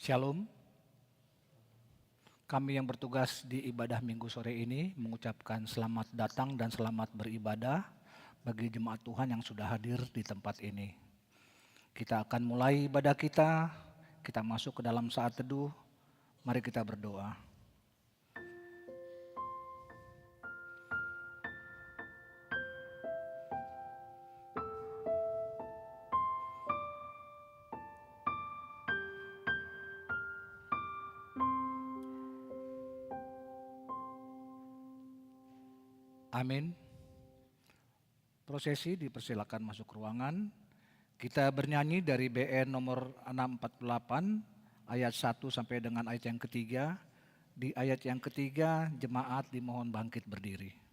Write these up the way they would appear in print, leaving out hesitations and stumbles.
Shalom. Kami yang bertugas di ibadah minggu sore ini mengucapkan selamat datang dan selamat beribadah bagi jemaat Tuhan yang sudah hadir di tempat ini. Kita akan mulai ibadah kita masuk ke dalam saat teduh. Mari kita berdoa. Amin. Prosesi dipersilakan masuk ruangan. Kita bernyanyi dari BN nomor 648 ayat 1 sampai dengan ayat yang ketiga. Di ayat yang ketiga jemaat dimohon bangkit berdiri.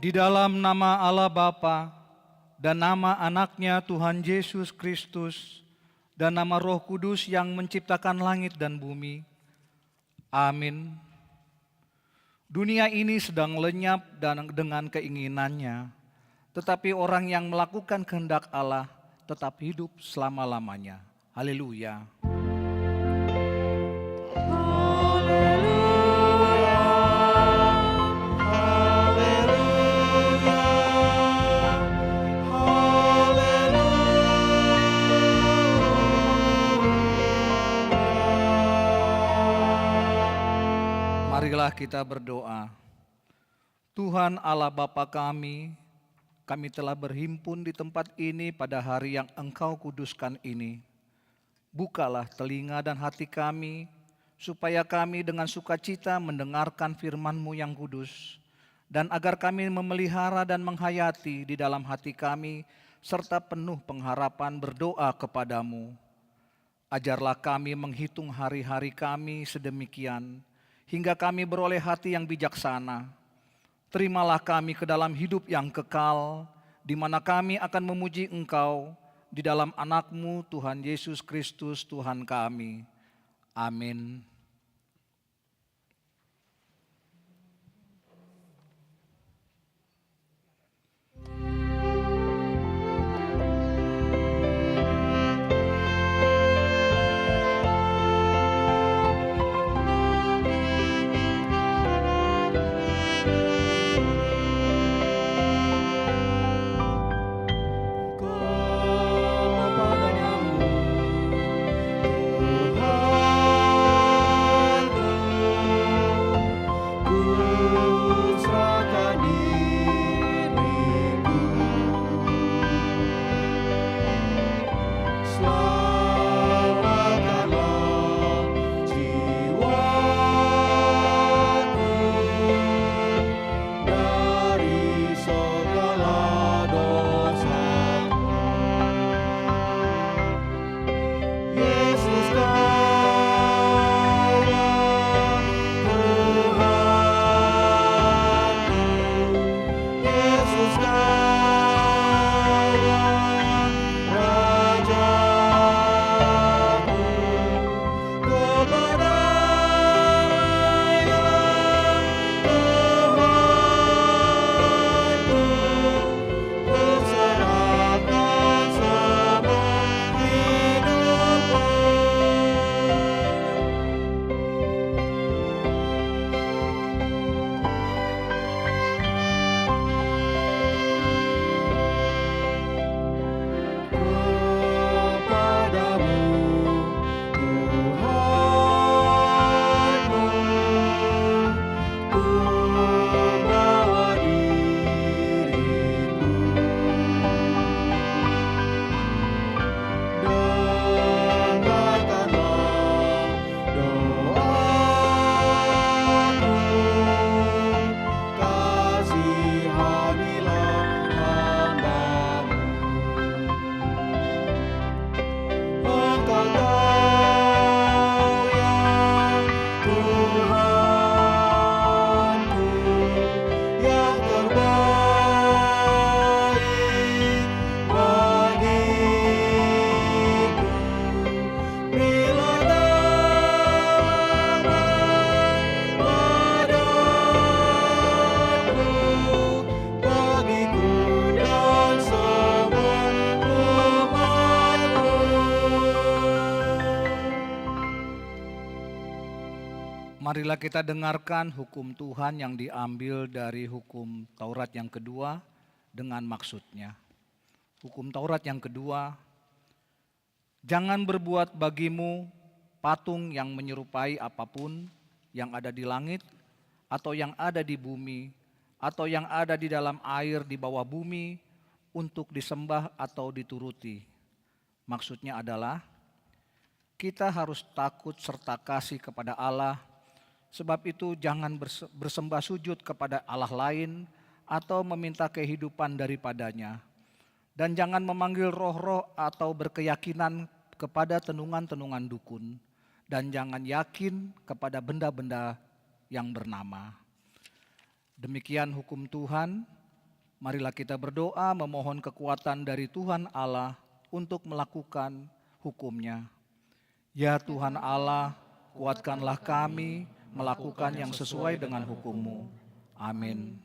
Di dalam nama Allah Bapa dan nama anaknya Tuhan Yesus Kristus dan nama Roh Kudus yang menciptakan langit dan bumi. Amin. Dunia ini sedang lenyap dan dengan keinginannya, tetapi orang yang melakukan kehendak Allah tetap hidup selama-lamanya. Haleluya. Marilah kita berdoa. Tuhan Allah Bapa kami telah berhimpun di tempat ini pada hari yang Engkau kuduskan ini. Bukalah telinga dan hati kami, supaya kami dengan sukacita mendengarkan firman-Mu yang kudus, dan agar kami memelihara dan menghayati di dalam hati kami, serta penuh pengharapan berdoa kepadamu. Ajarlah kami menghitung hari-hari kami sedemikian, hingga kami beroleh hati yang bijaksana. Terimalah kami ke dalam hidup yang kekal, di mana kami akan memuji Engkau di dalam anak-Mu Tuhan Yesus Kristus Tuhan kami. Amin. Tuhan Marilah kita dengarkan hukum Tuhan yang diambil dari hukum Taurat yang kedua dengan maksudnya. Hukum Taurat yang kedua, jangan berbuat bagimu patung yang menyerupai apapun yang ada di langit atau yang ada di bumi atau yang ada di dalam air di bawah bumi untuk disembah atau dituruti. Maksudnya adalah kita harus takut serta kasih kepada Allah. Sebab itu jangan bersembah sujud kepada Allah lain atau meminta kehidupan daripadanya. Dan jangan memanggil roh-roh atau berkeyakinan kepada tenungan-tenungan dukun. Dan jangan yakin kepada benda-benda yang bernama. Demikian hukum Tuhan. Marilah kita berdoa memohon kekuatan dari Tuhan Allah untuk melakukan hukum-Nya. Ya Tuhan Allah, kuatkanlah kami melakukan yang sesuai dengan hukum-Mu. Amin.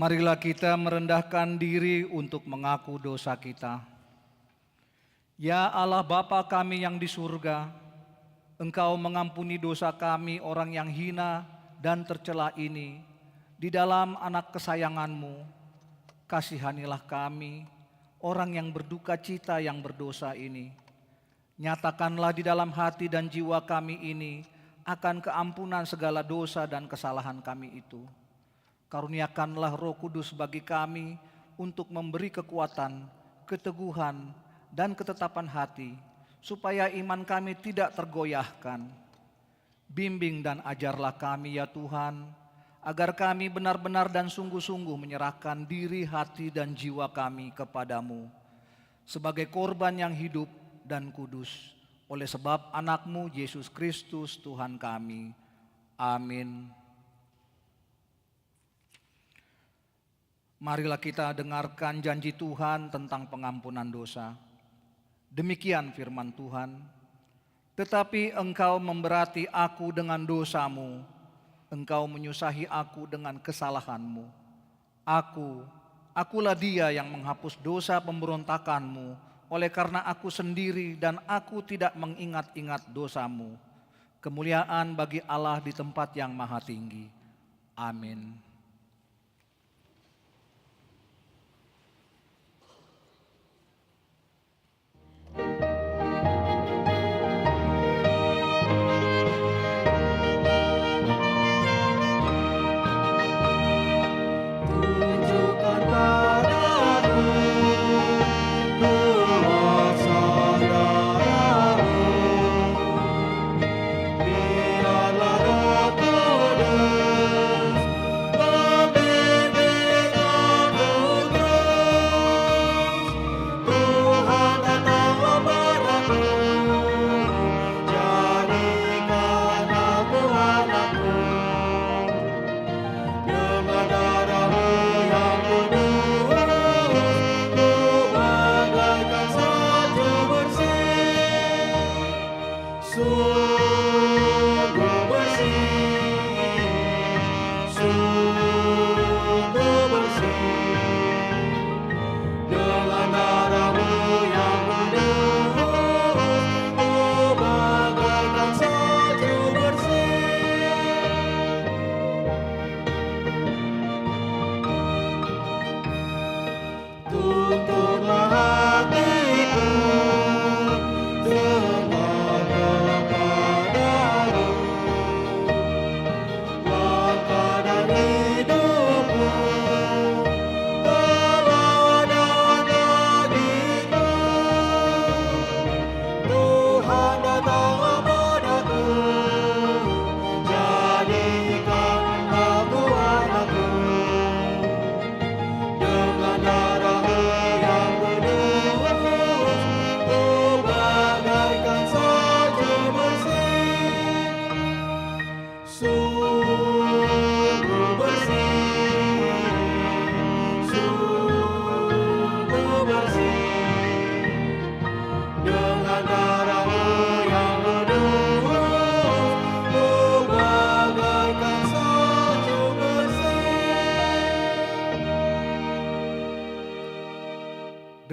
Marilah kita merendahkan diri untuk mengaku dosa kita. Ya Allah Bapa kami yang di surga, Engkau mengampuni dosa kami orang yang hina dan tercela ini. Di dalam anak kesayangan-Mu, kasihanilah kami, orang yang berduka cita yang berdosa ini. Nyatakanlah di dalam hati dan jiwa kami ini akan keampunan segala dosa dan kesalahan kami itu. Karuniakanlah Roh Kudus bagi kami untuk memberi kekuatan, keteguhan, dan ketetapan hati, supaya iman kami tidak tergoyahkan. Bimbing dan ajarlah kami ya Tuhan, agar kami benar-benar dan sungguh-sungguh menyerahkan diri, hati, dan jiwa kami kepadamu, sebagai korban yang hidup dan kudus, oleh sebab anak-Mu Yesus Kristus Tuhan kami. Amin. Marilah kita dengarkan janji Tuhan tentang pengampunan dosa. Demikian firman Tuhan, tetapi engkau memberati aku dengan dosamu, engkau menyusahi aku dengan kesalahanmu. Akulah dia yang menghapus dosa pemberontakanmu, oleh karena aku sendiri dan aku tidak mengingat-ingat dosamu. Kemuliaan bagi Allah di tempat yang maha tinggi. Amin.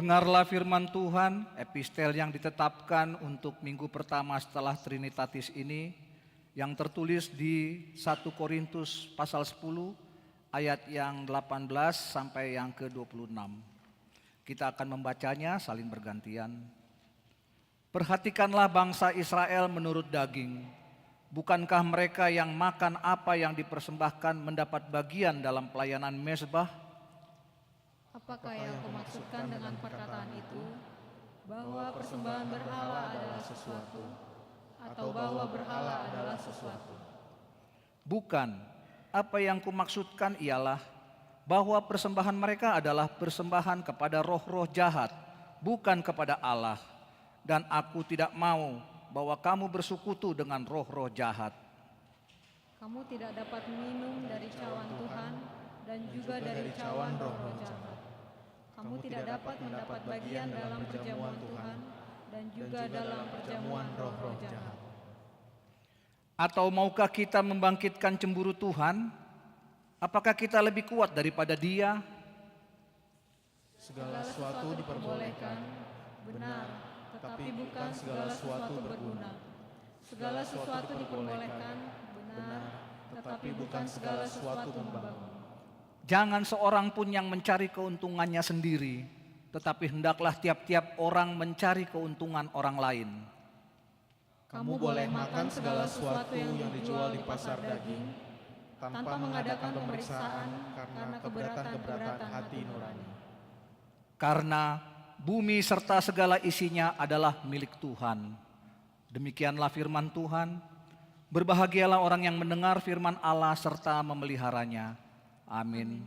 Dengarlah firman Tuhan, epistel yang ditetapkan untuk minggu pertama setelah Trinitatis ini, yang tertulis di 1 Korintus pasal 10 ayat yang 18 sampai yang ke-26. Kita akan membacanya saling bergantian. Perhatikanlah bangsa Israel menurut daging. Bukankah mereka yang makan apa yang dipersembahkan mendapat bagian dalam pelayanan mezbah? Apakah yang kau maksudkan dengan perkataan itu? Bahwa persembahan berhala adalah sesuatu, atau bahwa berhala adalah sesuatu? Bukan. Apa yang kumaksudkan ialah bahwa persembahan mereka adalah persembahan kepada roh-roh jahat, bukan kepada Allah. Dan aku tidak mau bahwa kamu bersekutu dengan roh-roh jahat. Kamu tidak dapat minum dari cawan Tuhan dan juga dari cawan roh-roh jahat. Kamu tidak dapat mendapat bagian dalam perjamuan Tuhan dan juga dalam perjamuan roh-roh jahat. Atau maukah kita membangkitkan cemburu Tuhan? Apakah kita lebih kuat daripada Dia? Segala sesuatu diperbolehkan, benar, tetapi bukan segala sesuatu berguna. Segala sesuatu diperbolehkan, benar, tetapi bukan segala sesuatu membangun. Jangan seorang pun yang mencari keuntungannya sendiri, tetapi hendaklah tiap-tiap orang mencari keuntungan orang lain. Kamu boleh makan segala sesuatu yang dijual di pasar daging, tanpa mengadakan pemeriksaan karena keberatan-keberatan hati nurani. Karena bumi serta segala isinya adalah milik Tuhan. Demikianlah firman Tuhan. Berbahagialah orang yang mendengar firman Allah serta memeliharanya. Amin.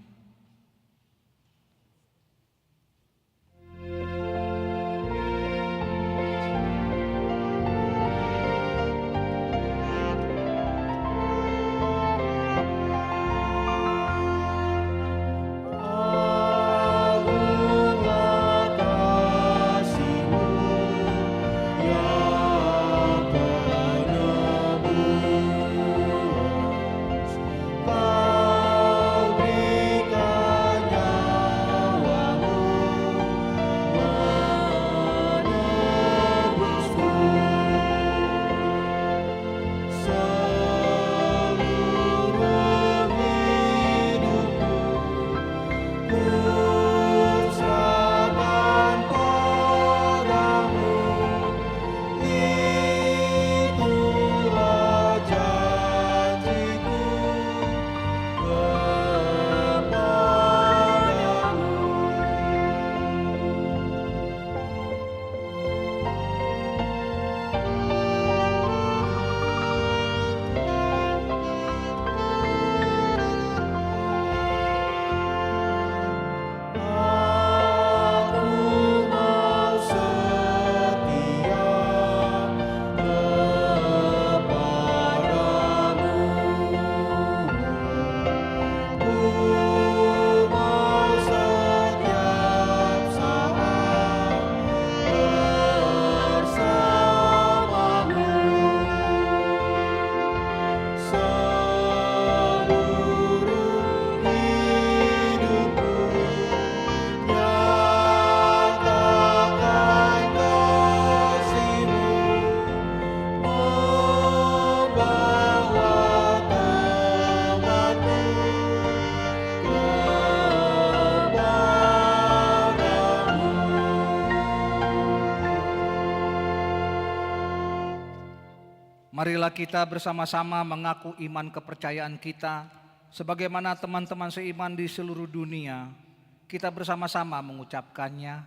Marilah kita bersama-sama mengaku iman kepercayaan kita, sebagaimana teman-teman seiman di seluruh dunia. Kita bersama-sama mengucapkannya.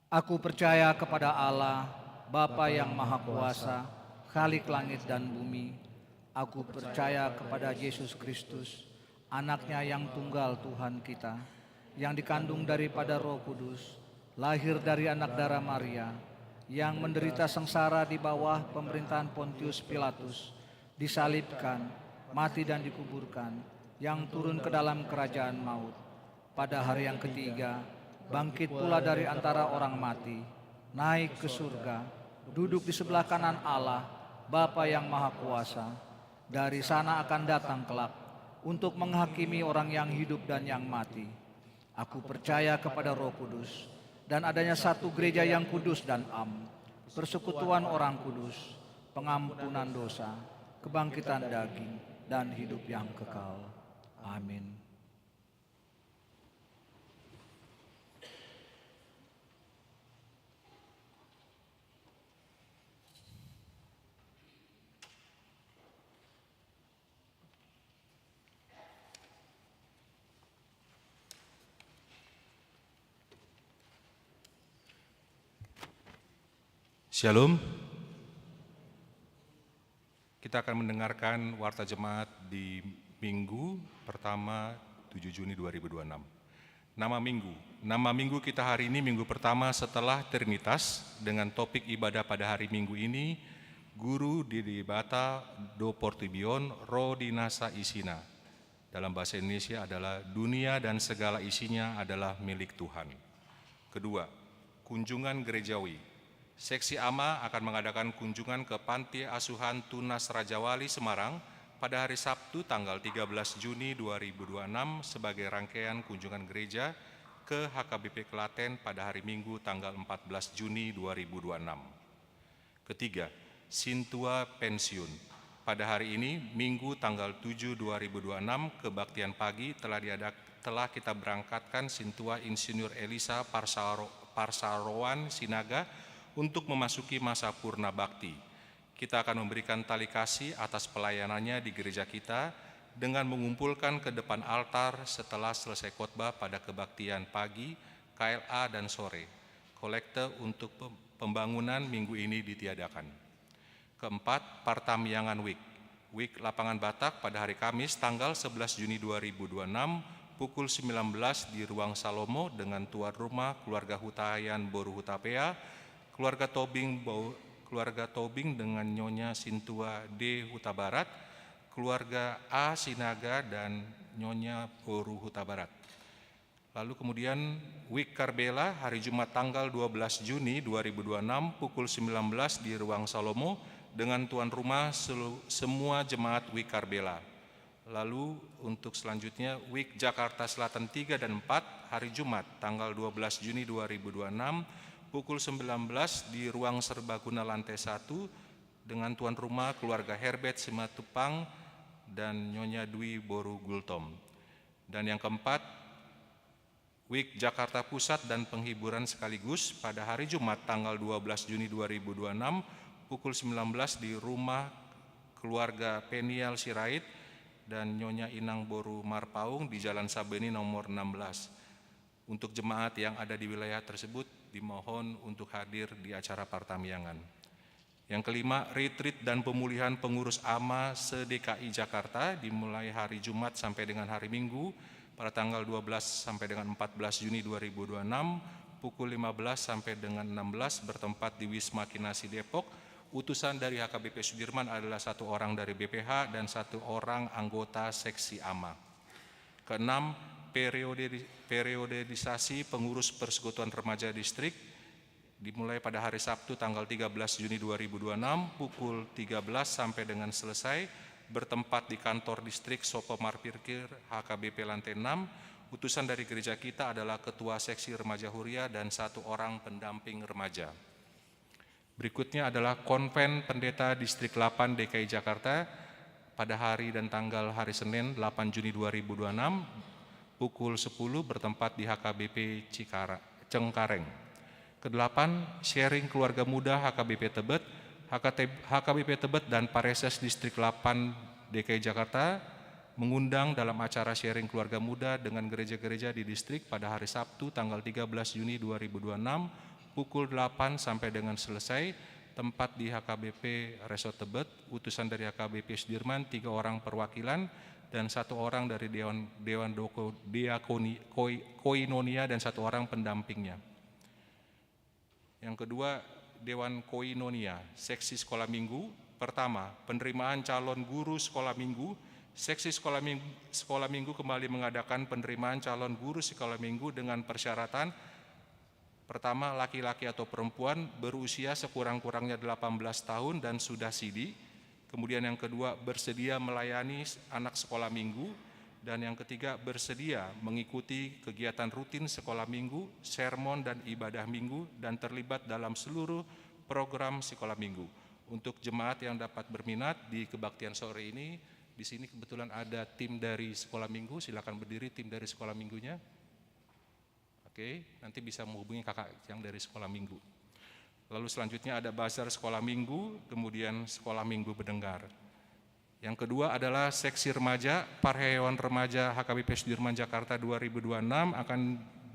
Aku percaya kepada Allah, Bapa yang Maha Kuasa, Khalik langit dan bumi. Aku percaya kepada Yesus Kristus, Anaknya yang tunggal Tuhan kita, yang dikandung daripada Roh Kudus, lahir dari anak darah Maria, yang menderita sengsara di bawah pemerintahan Pontius Pilatus, disalibkan, mati dan dikuburkan, yang turun ke dalam kerajaan maut. Pada hari yang ketiga, bangkit pula dari antara orang mati, naik ke surga, duduk di sebelah kanan Allah, Bapa yang Maha Kuasa. Dari sana akan datang kelak untuk menghakimi orang yang hidup dan yang mati. Aku percaya kepada Roh Kudus, dan adanya satu gereja yang kudus dan am, persekutuan orang kudus, pengampunan dosa, kebangkitan daging, dan hidup yang kekal. Amin. Shalom. Kita akan mendengarkan warta jemaat di Minggu pertama 7 Juni 2026. Nama minggu kita hari ini minggu pertama setelah Trinitas dengan topik ibadah pada hari Minggu ini Guru Didibata do Portibion Ro Dinasa Isina. Dalam bahasa Indonesia adalah dunia dan segala isinya adalah milik Tuhan. Kedua, kunjungan gerejawi. Seksi AMA akan mengadakan kunjungan ke Panti Asuhan Tunas Rajawali Semarang pada hari Sabtu tanggal 13 Juni 2026 sebagai rangkaian kunjungan gereja ke HKBP Klaten pada hari Minggu tanggal 14 Juni 2026. Ketiga, Sintua Pensiun. Pada hari ini, Minggu tanggal 7 2026, kebaktian pagi telah kita berangkatkan Sintua Insinyur Elisa Parsarowan Sinaga untuk memasuki masa purna bakti. Kita akan memberikan tali kasih atas pelayanannya di gereja kita dengan mengumpulkan ke depan altar setelah selesai khotbah pada kebaktian pagi, KLA dan sore. Kolekte untuk pembangunan minggu ini ditiadakan. Keempat, Partamyangan Week. Week Lapangan Batak pada hari Kamis tanggal 11 Juni 2026 pukul 19 di Ruang Salomo dengan tuan rumah keluarga Hutayan Boru Hutapea, keluarga Tobing dengan Nyonya Sintua D. Huta Barat, keluarga A. Sinaga dan Nyonya Boru Huta Barat. Lalu kemudian Week Karbela hari Jumat tanggal 12 Juni 2026 pukul 19 di Ruang Salomo dengan tuan rumah semua jemaat Week Karbela. Lalu untuk selanjutnya Week Jakarta Selatan 3 dan 4 hari Jumat tanggal 12 Juni 2026 pukul 19 di Ruang Serbaguna lantai 1 dengan tuan rumah keluarga Herbert Simatupang dan Nyonya Dwi Boru Gultom. Dan yang keempat, Week Jakarta Pusat dan penghiburan sekaligus pada hari Jumat tanggal 12 Juni 2026 pukul 19 di rumah keluarga Penial Sirait dan Nyonya Inang Boru Marpaung di Jalan Sabeni nomor 16. Untuk jemaat yang ada di wilayah tersebut dimohon untuk hadir di acara Partamyangan. Yang kelima, retreat dan pemulihan pengurus AMA se-DKI Jakarta dimulai hari Jumat sampai dengan hari Minggu pada tanggal 12 sampai dengan 14 Juni 2026 pukul 15 sampai dengan 16 bertempat di Wisma Kinasi Depok. Utusan dari HKBP Sudirman adalah 1 orang dari BPH dan 1 orang anggota seksi AMA. Keenam, periodisasi pengurus Persekutuan Remaja Distrik dimulai pada hari Sabtu tanggal 13 Juni 2026 pukul 13 sampai dengan selesai bertempat di kantor distrik Sopo Marpirkir HKBP lantai 6. Utusan dari gereja kita adalah Ketua Seksi Remaja Huria dan 1 orang pendamping remaja. Berikutnya adalah Konven Pendeta Distrik 8 DKI Jakarta pada hari dan tanggal hari Senin 8 Juni 2026 pukul 10 bertempat di HKBP Cengkareng. Kedelapan, sharing keluarga muda HKBP Tebet, HKBP Tebet dan Pareses Distrik 8 DKI Jakarta mengundang dalam acara sharing keluarga muda dengan gereja-gereja di distrik pada hari Sabtu tanggal 13 Juni 2026 pukul 8 sampai dengan selesai, tempat di HKBP Resort Tebet. Utusan dari HKBP Sudirman 3 orang perwakilan dan 1 orang dari Dewan Koinonia dan 1 orang pendampingnya. Yang kedua, Dewan Koinonia, seksi sekolah minggu. Pertama, penerimaan calon guru sekolah minggu. Seksi sekolah minggu kembali mengadakan penerimaan calon guru sekolah minggu dengan persyaratan: pertama, laki-laki atau perempuan berusia sekurang-kurangnya 18 tahun dan sudah sidi. Kemudian yang kedua, bersedia melayani anak sekolah minggu. Dan yang ketiga, bersedia mengikuti kegiatan rutin sekolah minggu, sermon dan ibadah minggu, dan terlibat dalam seluruh program sekolah minggu. Untuk jemaat yang dapat berminat di kebaktian sore ini, di sini kebetulan ada tim dari sekolah minggu, silakan berdiri tim dari sekolah minggunya. Oke, nanti bisa menghubungi kakak yang dari sekolah minggu. Lalu selanjutnya ada bazar sekolah minggu, kemudian sekolah minggu berdengar. Yang kedua adalah seksi remaja, Parhewan Remaja HKBP Sudirman Jakarta 2026 akan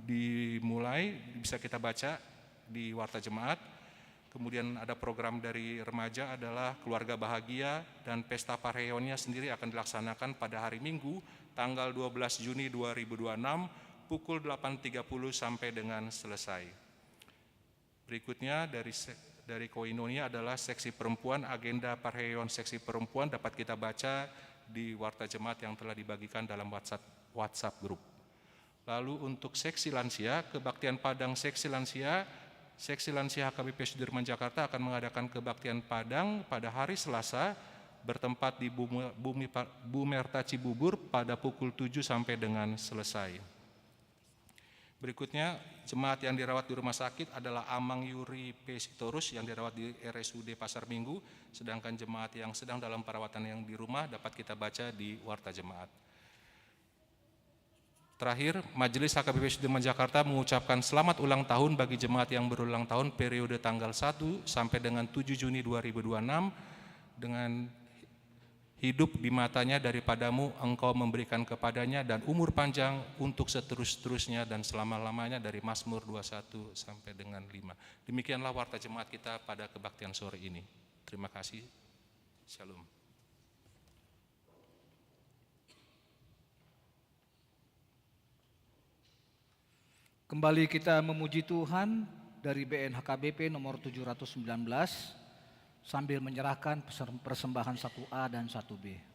dimulai, bisa kita baca di Warta Jemaat. Kemudian ada program dari remaja adalah keluarga bahagia, dan pesta Parhewannya sendiri akan dilaksanakan pada hari Minggu tanggal 12 Juni 2026 pukul 8.30 sampai dengan selesai. Berikutnya dari Koinonia adalah seksi perempuan, agenda Parhewan seksi perempuan dapat kita baca di Warta Jemaat yang telah dibagikan dalam WhatsApp grup. Lalu untuk seksi lansia, kebaktian Padang seksi lansia HKBP Sudirman Jakarta akan mengadakan kebaktian Padang pada hari Selasa bertempat di Bumerta Cibubur pada pukul 7 sampai dengan selesai. Berikutnya, jemaat yang dirawat di rumah sakit adalah Amang Yuri P. Sitorus yang dirawat di RSUD Pasar Minggu, sedangkan jemaat yang sedang dalam perawatan yang di rumah dapat kita baca di Warta Jemaat. Terakhir, Majelis HKBP Sudirman Jakarta mengucapkan selamat ulang tahun bagi jemaat yang berulang tahun periode tanggal 1 sampai dengan 7 Juni 2026 dengan hidup di matanya daripadamu engkau memberikan kepadanya dan umur panjang untuk seterus-terusnya dan selama-lamanya, dari Mazmur 21 sampai dengan 5. Demikianlah Warta Jemaat kita pada kebaktian sore ini. Terima kasih. Shalom. Kembali kita memuji Tuhan dari BNHKBP nomor 719 sambil menyerahkan persembahan 1A dan 1B.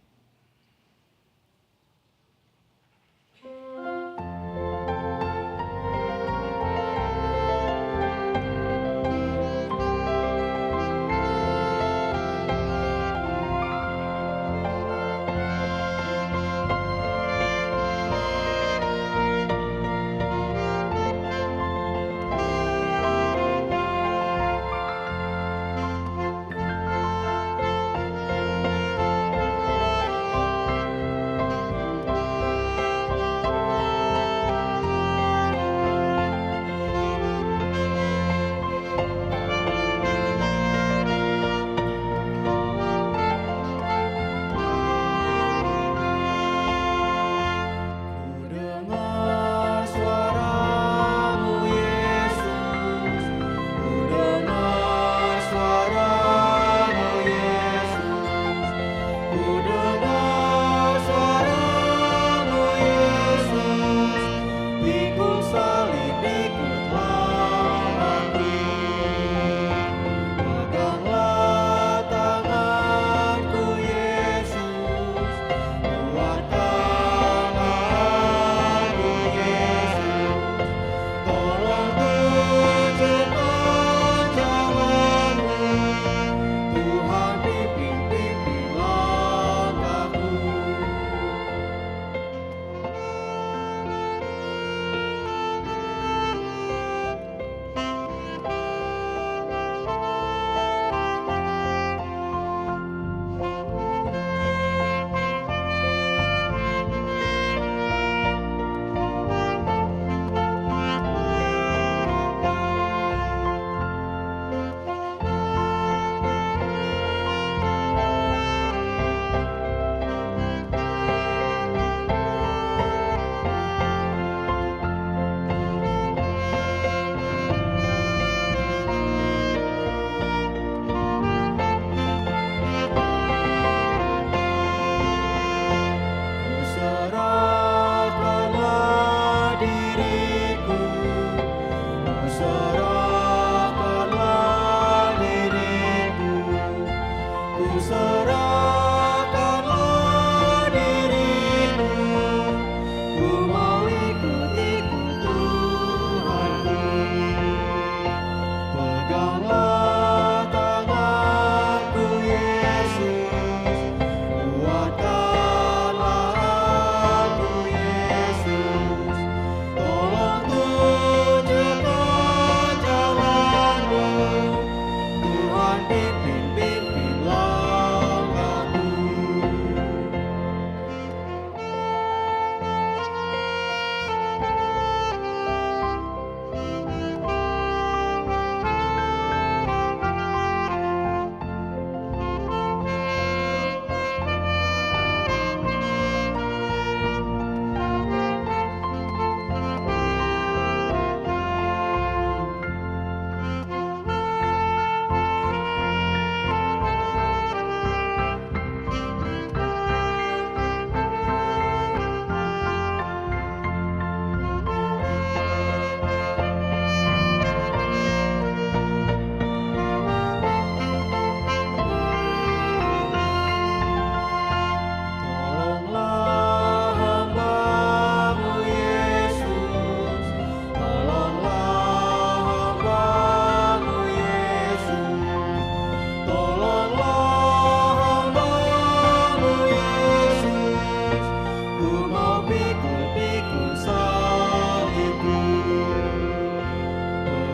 mau pikul-pikul salibku.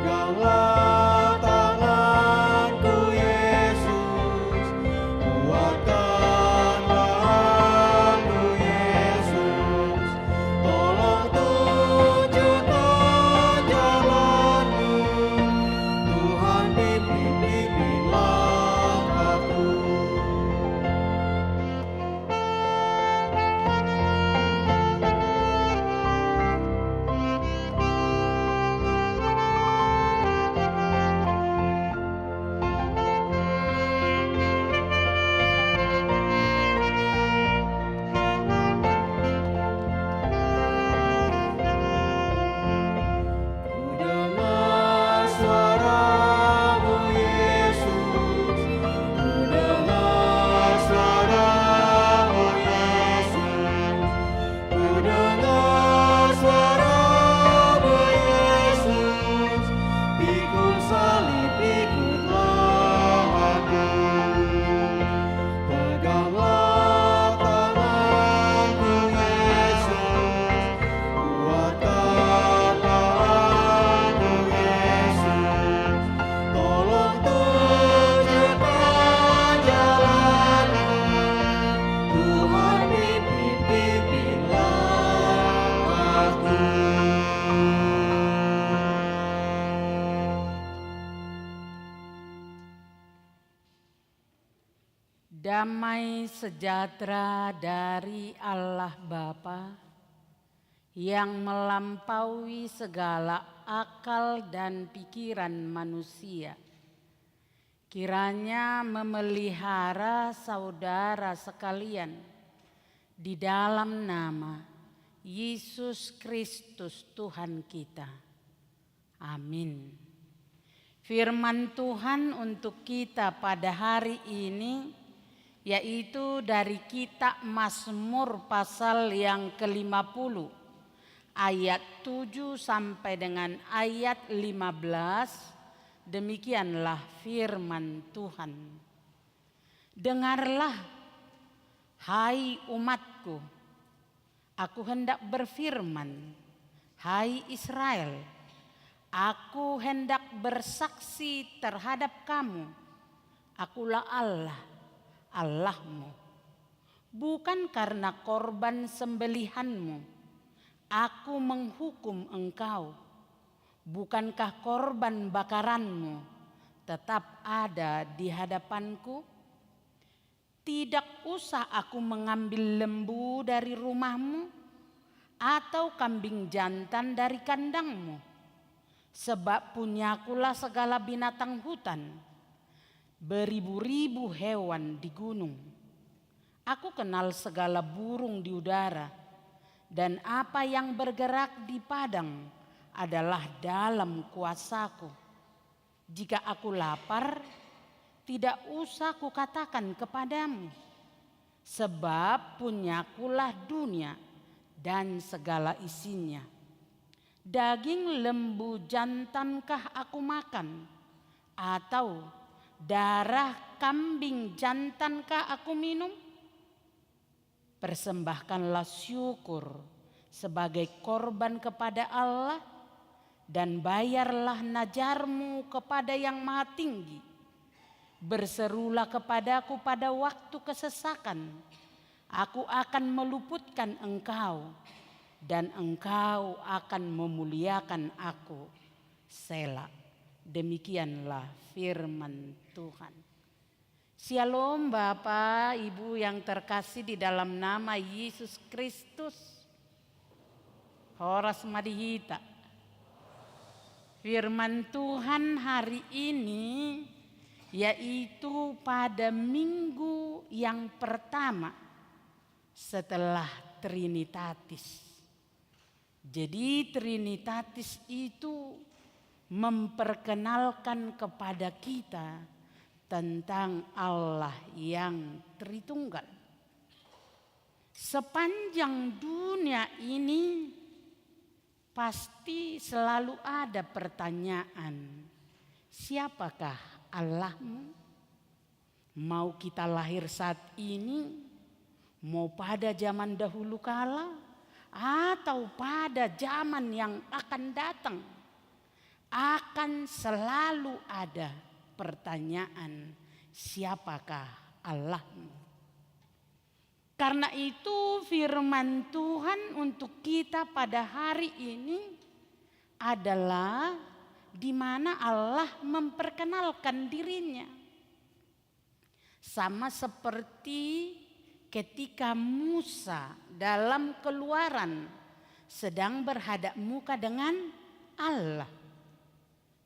Peganglah tanganku Yesus, kuatkanlah aku Yesus, tolong tunjukkan jalanmu, Tuhan pimpinlah aku. Ku dengar suaramu Yesus, ku dengar suaramu Yesus, ku dengar suaramu Yesus, pikul salib pikutlah aku. Peganglah tanganku Yesus, kuatkanlah aku Yesus, tolong tunjukkan jalanmu, Tuhan pimpinlah aku. Damai sejahtera dari Allah Bapa yang melampaui segala akal dan pikiran manusia, kiranya memelihara saudara sekalian di dalam nama Yesus Kristus Tuhan kita. Amin. Firman Tuhan untuk kita pada hari ini yaitu dari kitab Mazmur pasal yang ke-50 ayat 7 sampai dengan ayat 15. Demikianlah firman Tuhan. Dengarlah, hai umatku, aku hendak berfirman, hai Israel, aku hendak bersaksi terhadap kamu, akulah Allah, Allahmu. Bukan karena korban sembelihanmu aku menghukum engkau. Bukankah korban bakaranmu tetap ada di hadapanku? Tidak usah aku mengambil lembu dari rumahmu atau kambing jantan dari kandangmu, sebab punyakulah segala binatang hutan, beribu-ribu hewan di gunung. Aku kenal segala burung di udara, dan apa yang bergerak di padang adalah dalam kuasaku. Jika aku lapar, tidak usah kukatakan kepadamu, sebab punyakulah dunia dan segala isinya. Daging lembu jantankah aku makan, atau darah kambing jantankah aku minum? Persembahkanlah syukur sebagai korban kepada Allah, dan bayarlah najarmu kepada Yang Maha Tinggi. Berserulah kepadaku pada waktu kesesakan, aku akan meluputkan engkau, dan engkau akan memuliakan aku. Selah. Demikianlah firman Tuhan. Shalom Bapak, Ibu yang terkasih di dalam nama Yesus Kristus. Horas madihita. Firman Tuhan hari ini yaitu pada minggu yang pertama setelah Trinitatis. Jadi Trinitatis itu memperkenalkan kepada kita tentang Allah yang Tritunggal. Sepanjang dunia ini pasti selalu ada pertanyaan, siapakah Allahmu? Mau kita lahir saat ini, Mau pada zaman dahulu kala atau pada zaman yang akan datang, akan selalu ada pertanyaan, siapakah Allahmu? Karena itu firman Tuhan untuk kita pada hari ini adalah di mana Allah memperkenalkan dirinya. Sama seperti ketika Musa dalam Keluaran sedang berhadap muka dengan Allah.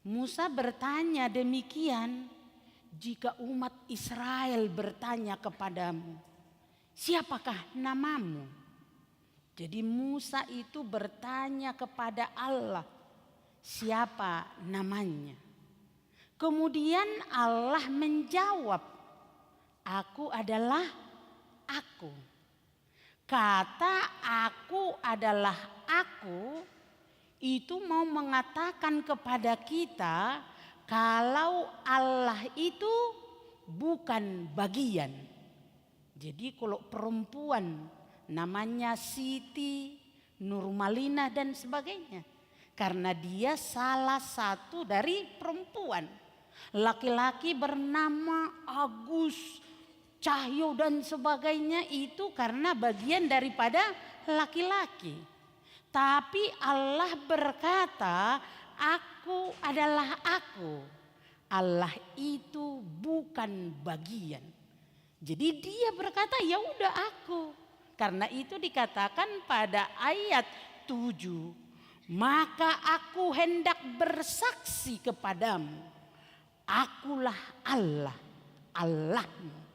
Musa bertanya demikian, jika umat Israel bertanya kepadamu, siapakah namamu? Jadi Musa itu bertanya kepada Allah, siapa namanya? Kemudian Allah menjawab, aku adalah aku. Kata aku adalah aku itu mau mengatakan kepada kita kalau Allah itu bukan bagian. Jadi kalau perempuan namanya Siti, Nurmalina dan sebagainya, karena dia salah satu dari perempuan. Laki-laki bernama Agus, Cahyo dan sebagainya itu karena bagian daripada laki-laki. Tapi Allah berkata, aku adalah aku. Allah itu bukan bagian. Jadi dia berkata, ya udah aku. Karena itu dikatakan pada ayat 7, maka aku hendak bersaksi kepadamu, akulah Allah, Allahmu.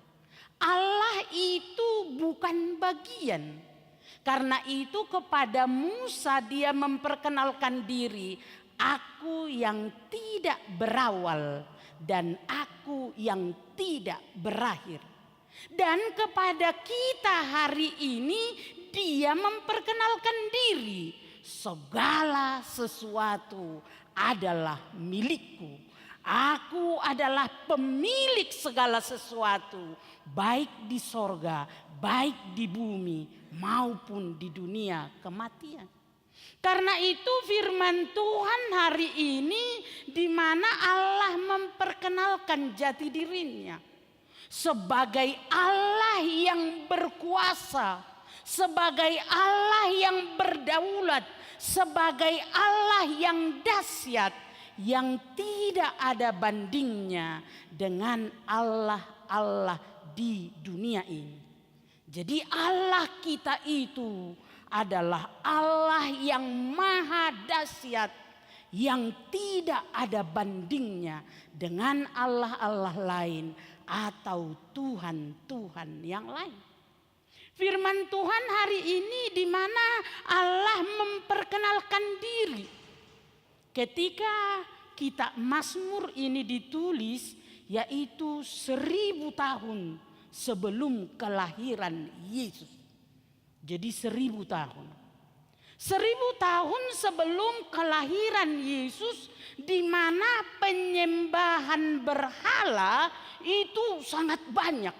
Allah itu bukan bagian. Karena itu kepada Musa dia memperkenalkan diri, aku yang tidak berawal dan aku yang tidak berakhir. Dan kepada kita hari ini dia memperkenalkan diri, segala sesuatu adalah milikku. Aku adalah pemilik segala sesuatu, baik di sorga, baik di bumi, maupun di dunia kematian. Karena itu firman Tuhan hari ini di mana Allah memperkenalkan jati dirinya sebagai Allah yang berkuasa, sebagai Allah yang berdaulat, sebagai Allah yang dahsyat, yang tidak ada bandingnya dengan Allah di dunia ini. Jadi Allah kita itu adalah Allah yang maha dahsyat, yang tidak ada bandingnya dengan Allah lain atau Tuhan yang lain. Firman Tuhan hari ini di mana Allah memperkenalkan diri. Ketika kitab Mazmur ini ditulis, yaitu 1000 tahun sebelum kelahiran Yesus. Jadi 1000 tahun. 1000 tahun sebelum kelahiran Yesus, di mana penyembahan berhala itu sangat banyak.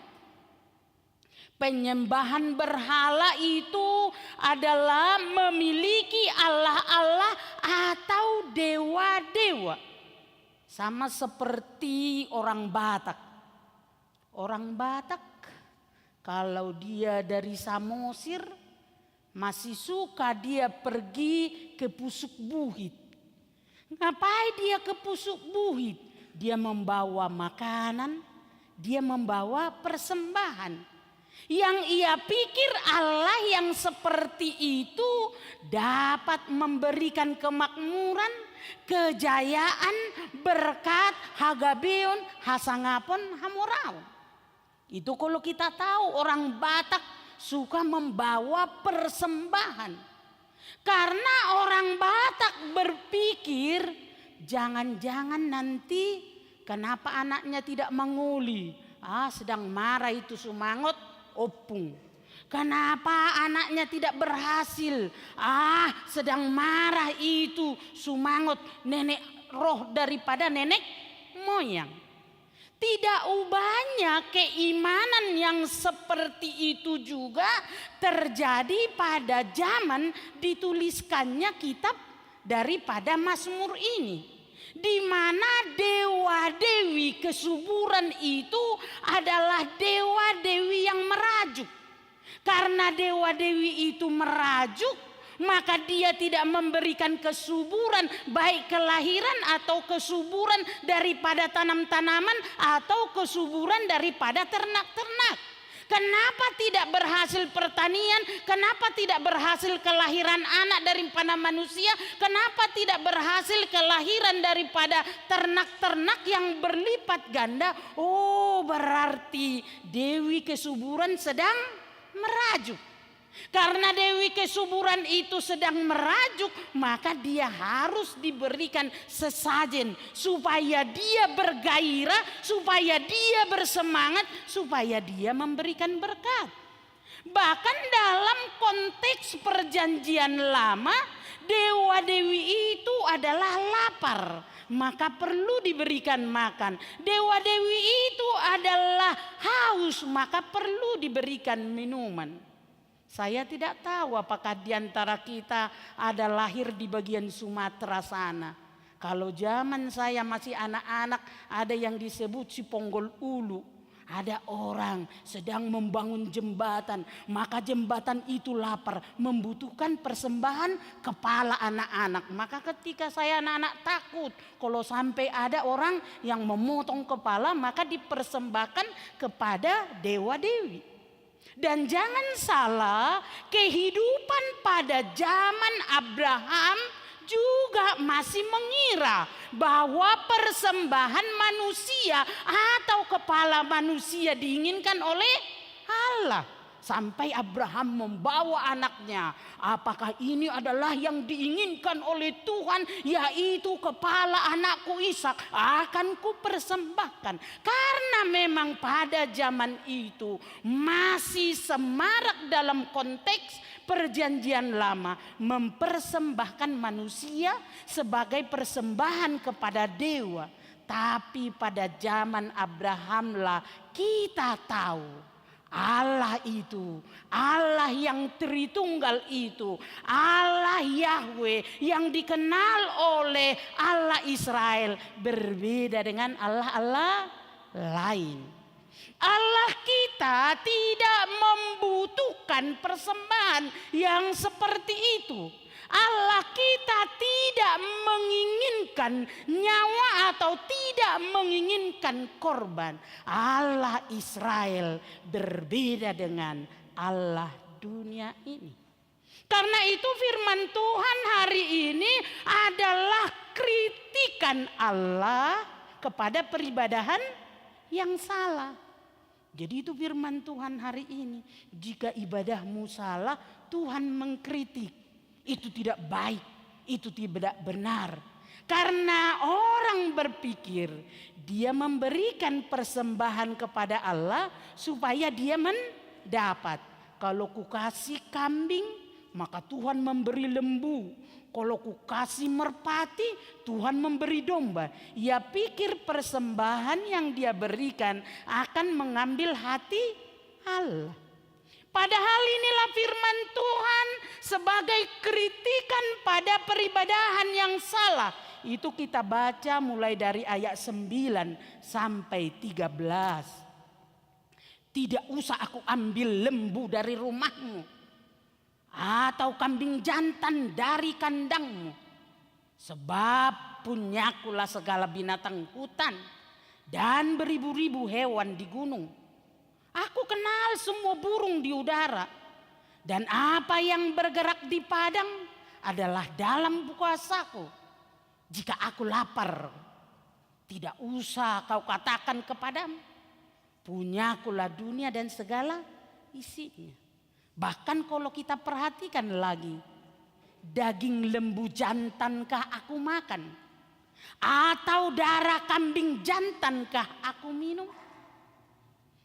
Penyembahan berhala itu adalah memiliki Allah-Allah atau dewa-dewa. Sama seperti orang Batak. Orang Batak kalau dia dari Samosir masih suka dia pergi ke Pusuk Buhit. Ngapain dia ke Pusuk Buhit? Dia membawa makanan, dia membawa persembahan. Yang ia pikir Allah yang seperti itu dapat memberikan kemakmuran, kejayaan, berkat, hagabeon, hasangapon, hamoraon. Itu kalau kita tahu orang Batak suka membawa persembahan. Karena orang Batak berpikir jangan-jangan nanti kenapa anaknya tidak menguli. Sedang marah itu Sumangot, opung. Kenapa anaknya tidak berhasil? Sedang marah itu Sumangot, nenek roh daripada nenek moyang. Tidak ubahnya keimanan yang seperti itu juga terjadi pada zaman dituliskannya kitab daripada Mazmur ini, di mana dewa-dewi kesuburan itu adalah dewa-dewi yang merajuk. Karena dewa-dewi itu merajuk, maka dia tidak memberikan kesuburan baik kelahiran atau kesuburan daripada tanam-tanaman atau kesuburan daripada ternak-ternak. Kenapa tidak berhasil pertanian? Kenapa tidak berhasil kelahiran anak daripada manusia? Kenapa tidak berhasil kelahiran daripada ternak-ternak yang berlipat ganda? Oh, berarti dewi kesuburan sedang merajuk. Karena dewi kesuburan itu sedang merajuk, maka dia harus diberikan sesajen supaya dia bergairah, supaya dia bersemangat, supaya dia memberikan berkat. Bahkan dalam konteks perjanjian lama, dewa-dewi itu adalah lapar, maka perlu diberikan makan. Dewa-dewi itu adalah haus, maka perlu diberikan minuman. Saya tidak tahu apakah di antara kita ada lahir di bagian Sumatera sana. Kalau zaman saya masih anak-anak, ada yang disebut si Ponggol Ulu. Ada orang sedang membangun jembatan, maka jembatan itu lapar, membutuhkan persembahan kepala anak-anak. Maka ketika saya anak-anak takut kalau sampai ada orang yang memotong kepala, maka dipersembahkan kepada dewa-dewi. Dan jangan salah, kehidupan pada zaman Abraham juga masih mengira bahwa persembahan manusia atau kepala manusia diinginkan oleh Allah. Sampai Abraham membawa anaknya. Apakah ini adalah yang diinginkan oleh Tuhan, yaitu kepala anakku Ishak akan kupersembahkan. Karena memang pada zaman itu masih semarak dalam konteks perjanjian lama mempersembahkan manusia sebagai persembahan kepada dewa. Tapi pada zaman Abrahamlah kita tahu Allah itu, Allah yang Tritunggal itu, Allah Yahweh yang dikenal oleh Allah Israel berbeda dengan Allah-Allah lain. Allah kita tidak membutuhkan persembahan yang seperti itu. Allah kita tidak menginginkan nyawa atau tidak menginginkan korban. Allah Israel berbeda dengan Allah dunia ini. Karena itu firman Tuhan hari ini adalah kritikan Allah kepada peribadahan yang salah. Jadi itu firman Tuhan hari ini. Jika ibadahmu salah, Tuhan mengkritik. Itu tidak baik, itu tidak benar. Karena orang berpikir dia memberikan persembahan kepada Allah supaya dia mendapat. Kalau ku kasih kambing, maka Tuhan memberi lembu. Kalau ku kasih merpati, Tuhan memberi domba. Ia pikir persembahan yang dia berikan akan mengambil hati Allah. Padahal inilah firman Tuhan sebagai kritikan pada peribadahan yang salah. Itu kita baca mulai dari ayat 9 sampai 13. Tidak usah aku ambil lembu dari rumahmu, atau kambing jantan dari kandangmu. Sebab punyakulah segala binatang hutan dan beribu-ribu hewan di gunung. Aku kenal semua burung di udara, dan apa yang bergerak di padang adalah dalam kuasaku. Jika aku lapar, tidak usah kau katakan kepadamu, punyakulah dunia dan segala isinya. Bahkan kalau kita perhatikan lagi, daging lembu jantankah aku makan, atau darah kambing jantankah aku minum?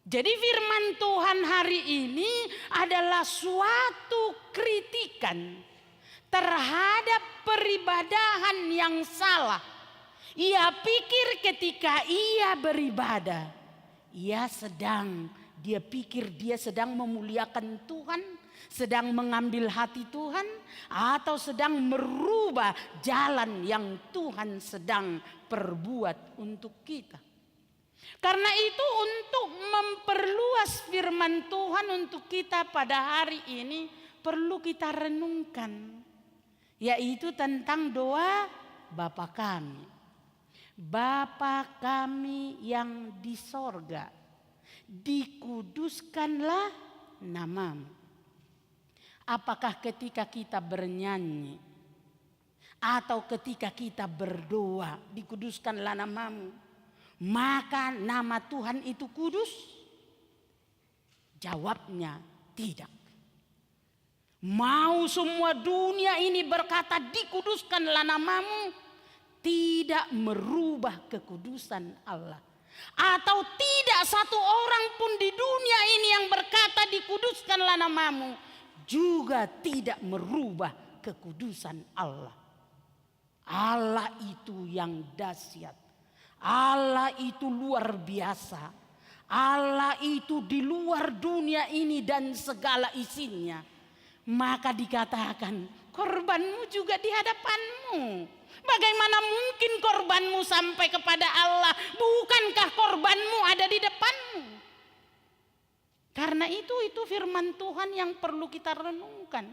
Jadi firman Tuhan hari ini adalah suatu kritikan terhadap peribadahan yang salah. Ia pikir ketika ia beribadah, dia pikir dia sedang memuliakan Tuhan, sedang mengambil hati Tuhan, atau sedang merubah jalan yang Tuhan sedang perbuat untuk kita. Karena itu untuk memperluas firman Tuhan untuk kita pada hari ini perlu kita renungkan, yaitu tentang doa Bapa kami. Bapa kami yang di sorga, dikuduskanlah namamu. Apakah ketika kita bernyanyi atau ketika kita berdoa, dikuduskanlah namamu, maka nama Tuhan itu kudus? Jawabnya tidak. Mau semua dunia ini berkata dikuduskanlah namamu, tidak merubah kekudusan Allah. Atau tidak satu orang pun di dunia ini yang berkata dikuduskanlah namamu, juga tidak merubah kekudusan Allah. Allah itu yang dahsyat. Allah itu luar biasa. Allah itu di luar dunia ini dan segala isinya. Maka dikatakan korbanmu juga di hadapanmu. Bagaimana mungkin korbanmu sampai kepada Allah? Bukankah korbanmu ada di depanmu? Karena itu firman Tuhan yang perlu kita renungkan.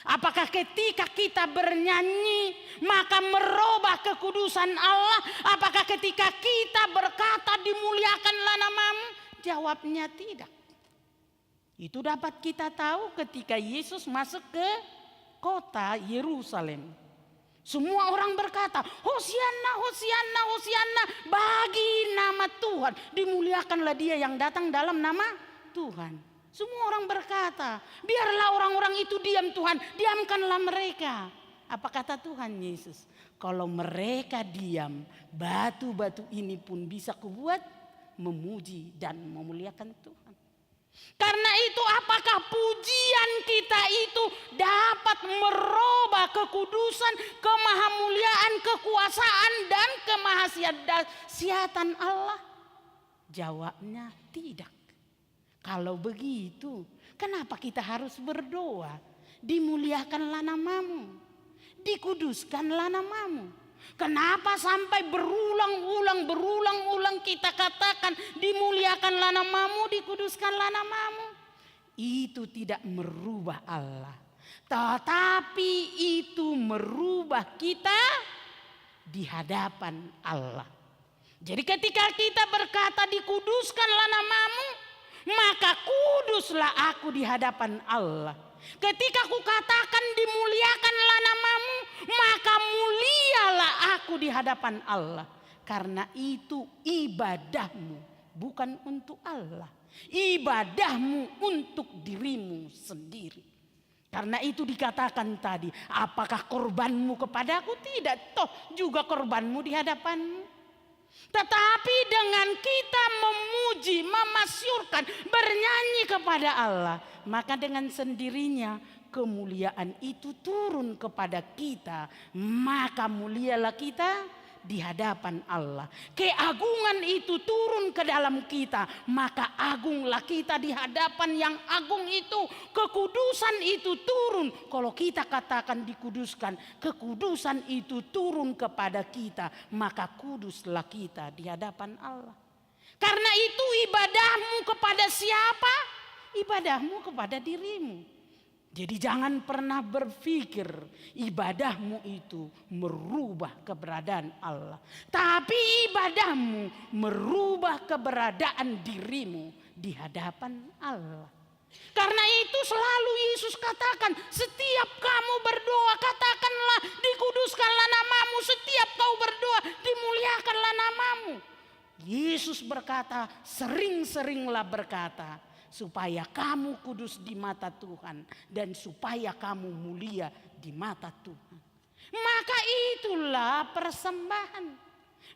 Apakah ketika kita bernyanyi maka merubah kekudusan Allah? Apakah ketika kita berkata dimuliakanlah namamu? Jawabnya tidak. Itu dapat kita tahu ketika Yesus masuk ke kota Yerusalem. Semua orang berkata, Hosianna, Hosianna, Hosianna, bagi nama Tuhan. Dimuliakanlah dia yang datang dalam nama Tuhan. Semua orang berkata, biarlah orang-orang itu diam Tuhan, diamkanlah mereka. Apa kata Tuhan Yesus? Kalau mereka diam, batu-batu ini pun bisa kubuat memuji dan memuliakan Tuhan. Karena itu apakah pujian kita itu dapat merubah kekudusan, kemahamuliaan, kekuasaan dan kemahasiatan Allah? Jawabnya tidak. Kalau begitu, kenapa kita harus berdoa? Dimuliakanlah namamu, dikuduskanlah namamu. Kenapa sampai berulang-ulang kita katakan dimuliakanlah namamu, dikuduskanlah namamu? Itu tidak merubah Allah, tetapi itu merubah kita di hadapan Allah. Jadi ketika kita berkata dikuduskanlah namamu, maka kuduslah aku di hadapan Allah. Ketika aku katakan dimuliakanlah namamu, maka mulialah aku di hadapan Allah. Karena itu ibadahmu bukan untuk Allah. Ibadahmu untuk dirimu sendiri. Karena itu dikatakan tadi, apakah korbanmu kepadaku? Tidak, toh juga korbanmu di hadapanmu. Tetapi dengan kita memuji, memasyurkan, bernyanyi kepada Allah, maka dengan sendirinya kemuliaan itu turun kepada kita. Maka mulialah kita di hadapan Allah. Keagungan itu turun ke dalam kita, maka agunglah kita di hadapan yang agung itu. Kekudusan itu turun. Kalau kita katakan dikuduskan, kekudusan itu turun kepada kita, maka kuduslah kita di hadapan Allah. Karena itu ibadahmu kepada siapa? Ibadahmu kepada dirimu. Jadi jangan pernah berpikir ibadahmu itu merubah keberadaan Allah. Tapi ibadahmu merubah keberadaan dirimu di hadapan Allah. Karena itu selalu Yesus katakan, setiap kamu berdoa katakanlah dikuduskanlah namamu. Setiap kau berdoa dimuliakanlah namamu. Yesus berkata, sering-seringlah berkata, supaya kamu kudus di mata Tuhan dan supaya kamu mulia di mata Tuhan. Maka itulah persembahan.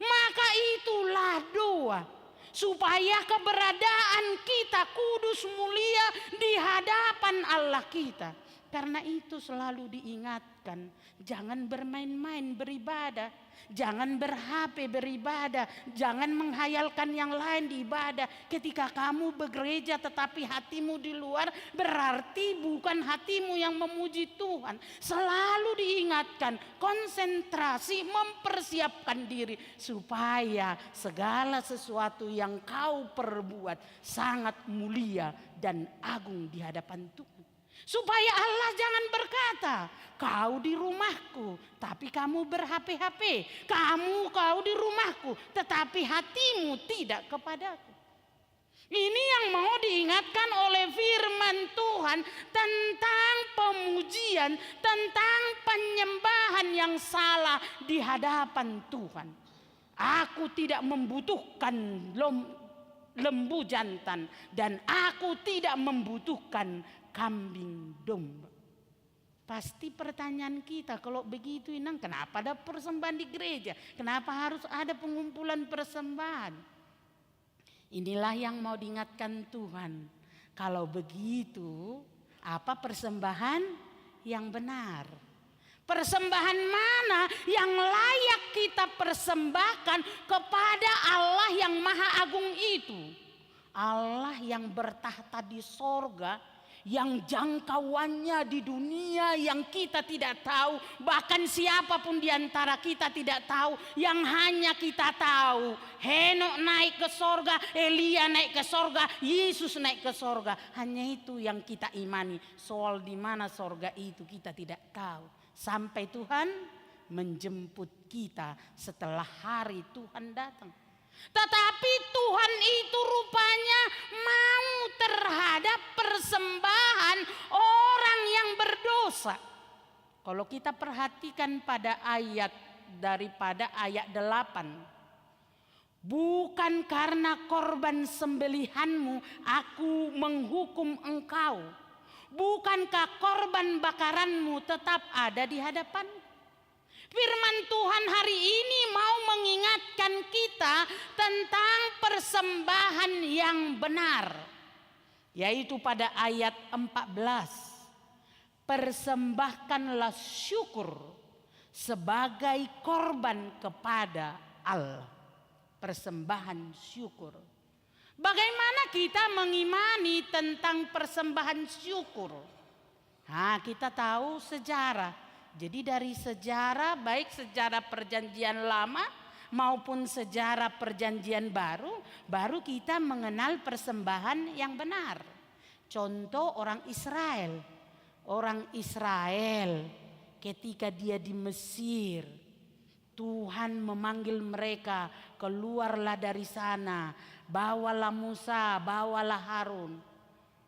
Maka itulah doa. Supaya keberadaan kita kudus mulia di hadapan Allah kita. Karena itu selalu diingatkan, jangan bermain-main beribadah, jangan ber-HP beribadah, jangan menghayalkan yang lain di ibadah. Ketika kamu bergereja tetapi hatimu di luar, berarti bukan hatimu yang memuji Tuhan. Selalu diingatkan, konsentrasi, mempersiapkan diri supaya segala sesuatu yang kau perbuat sangat mulia dan agung di hadapan Tuhan. Supaya Allah jangan berkata, kau di rumahku tapi kamu ber-HP-HP. Kau di rumahku tetapi hatimu tidak kepadaku. Ini yang mau diingatkan oleh firman Tuhan tentang pemujian, tentang penyembahan yang salah di hadapan Tuhan. Aku tidak membutuhkan lembu jantan dan aku tidak membutuhkan kambing domba. Pasti pertanyaan kita kalau begitu, Inang, kenapa ada persembahan di gereja? Kenapa harus ada pengumpulan persembahan? Inilah yang mau diingatkan Tuhan. Kalau begitu, apa persembahan yang benar? Persembahan mana yang layak kita persembahkan kepada Allah yang Maha Agung itu? Allah yang bertahta di sorga, yang jangkauannya di dunia yang kita tidak tahu, bahkan siapapun di antara kita tidak tahu. Yang hanya kita tahu, Henok naik ke sorga, Elia naik ke sorga, Yesus naik ke sorga. Hanya itu yang kita imani. Soal di mana sorga itu kita tidak tahu. Sampai Tuhan menjemput kita setelah hari Tuhan datang. Tetapi Tuhan itu rupanya mau terhadap persembahan orang yang berdosa. Kalau kita perhatikan pada daripada ayat 8. Bukan karena korban sembelihanmu aku menghukum engkau. Bukankah korban bakaranmu tetap ada di hadapanku? Firman Tuhan hari ini mau mengingatkan kita tentang persembahan yang benar. Yaitu pada ayat 14. Persembahkanlah syukur sebagai korban kepada Allah. Persembahan syukur. Bagaimana kita mengimani tentang persembahan syukur? Kita tahu sejarah. Jadi dari sejarah, baik sejarah perjanjian lama maupun sejarah perjanjian baru kita mengenal persembahan yang benar. Contoh orang Israel. Orang Israel ketika dia di Mesir, Tuhan memanggil mereka, keluarlah dari sana, bawalah Musa, bawalah Harun.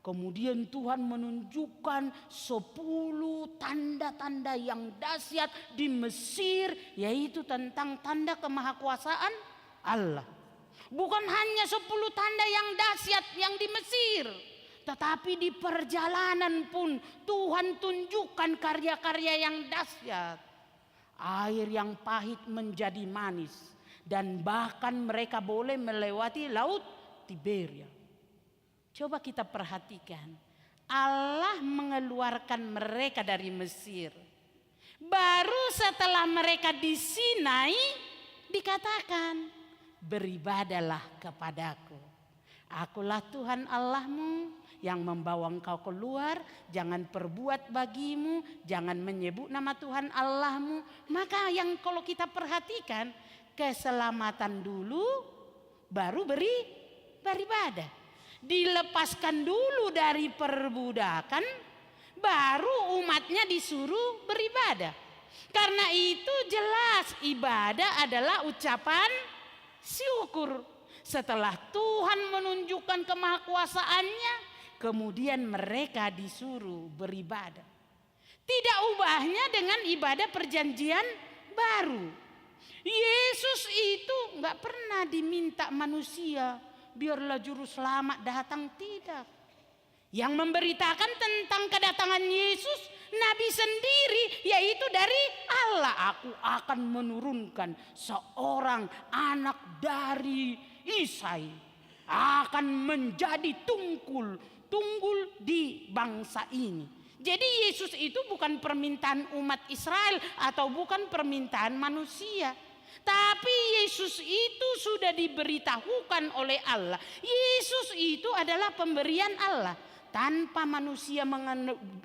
Kemudian Tuhan menunjukkan 10 tanda-tanda yang dahsyat di Mesir, yaitu tentang tanda kemahakuasaan Allah. Bukan hanya 10 tanda yang dahsyat yang di Mesir, tetapi di perjalanan pun Tuhan tunjukkan karya-karya yang dahsyat. Air yang pahit menjadi manis, dan bahkan mereka boleh melewati laut Tiberia. Coba kita perhatikan, Allah mengeluarkan mereka dari Mesir. Baru setelah mereka di Sinai dikatakan, beribadalah kepadaku. Akulah Tuhan Allahmu yang membawa engkau keluar. Jangan perbuat bagimu, jangan menyebut nama Tuhan Allahmu. Maka yang kalau kita perhatikan, keselamatan dulu baru beribadah. Dilepaskan dulu dari perbudakan, baru umatnya disuruh beribadah. Karena itu jelas ibadah adalah ucapan syukur. Setelah Tuhan menunjukkan kemahakuasaannya, kemudian mereka disuruh beribadah. Tidak ubahnya dengan ibadah perjanjian baru. Yesus itu gak pernah diminta manusia, biarlah juru selamat datang, tidak. Yang memberitakan tentang kedatangan Yesus, Nabi sendiri, yaitu dari Allah. Aku akan menurunkan seorang anak dari Isai, akan menjadi tunggul di bangsa ini. Jadi Yesus itu bukan permintaan umat Israel atau bukan permintaan manusia. Tapi Yesus itu sudah diberitahukan oleh Allah. Yesus itu adalah pemberian Allah. Tanpa manusia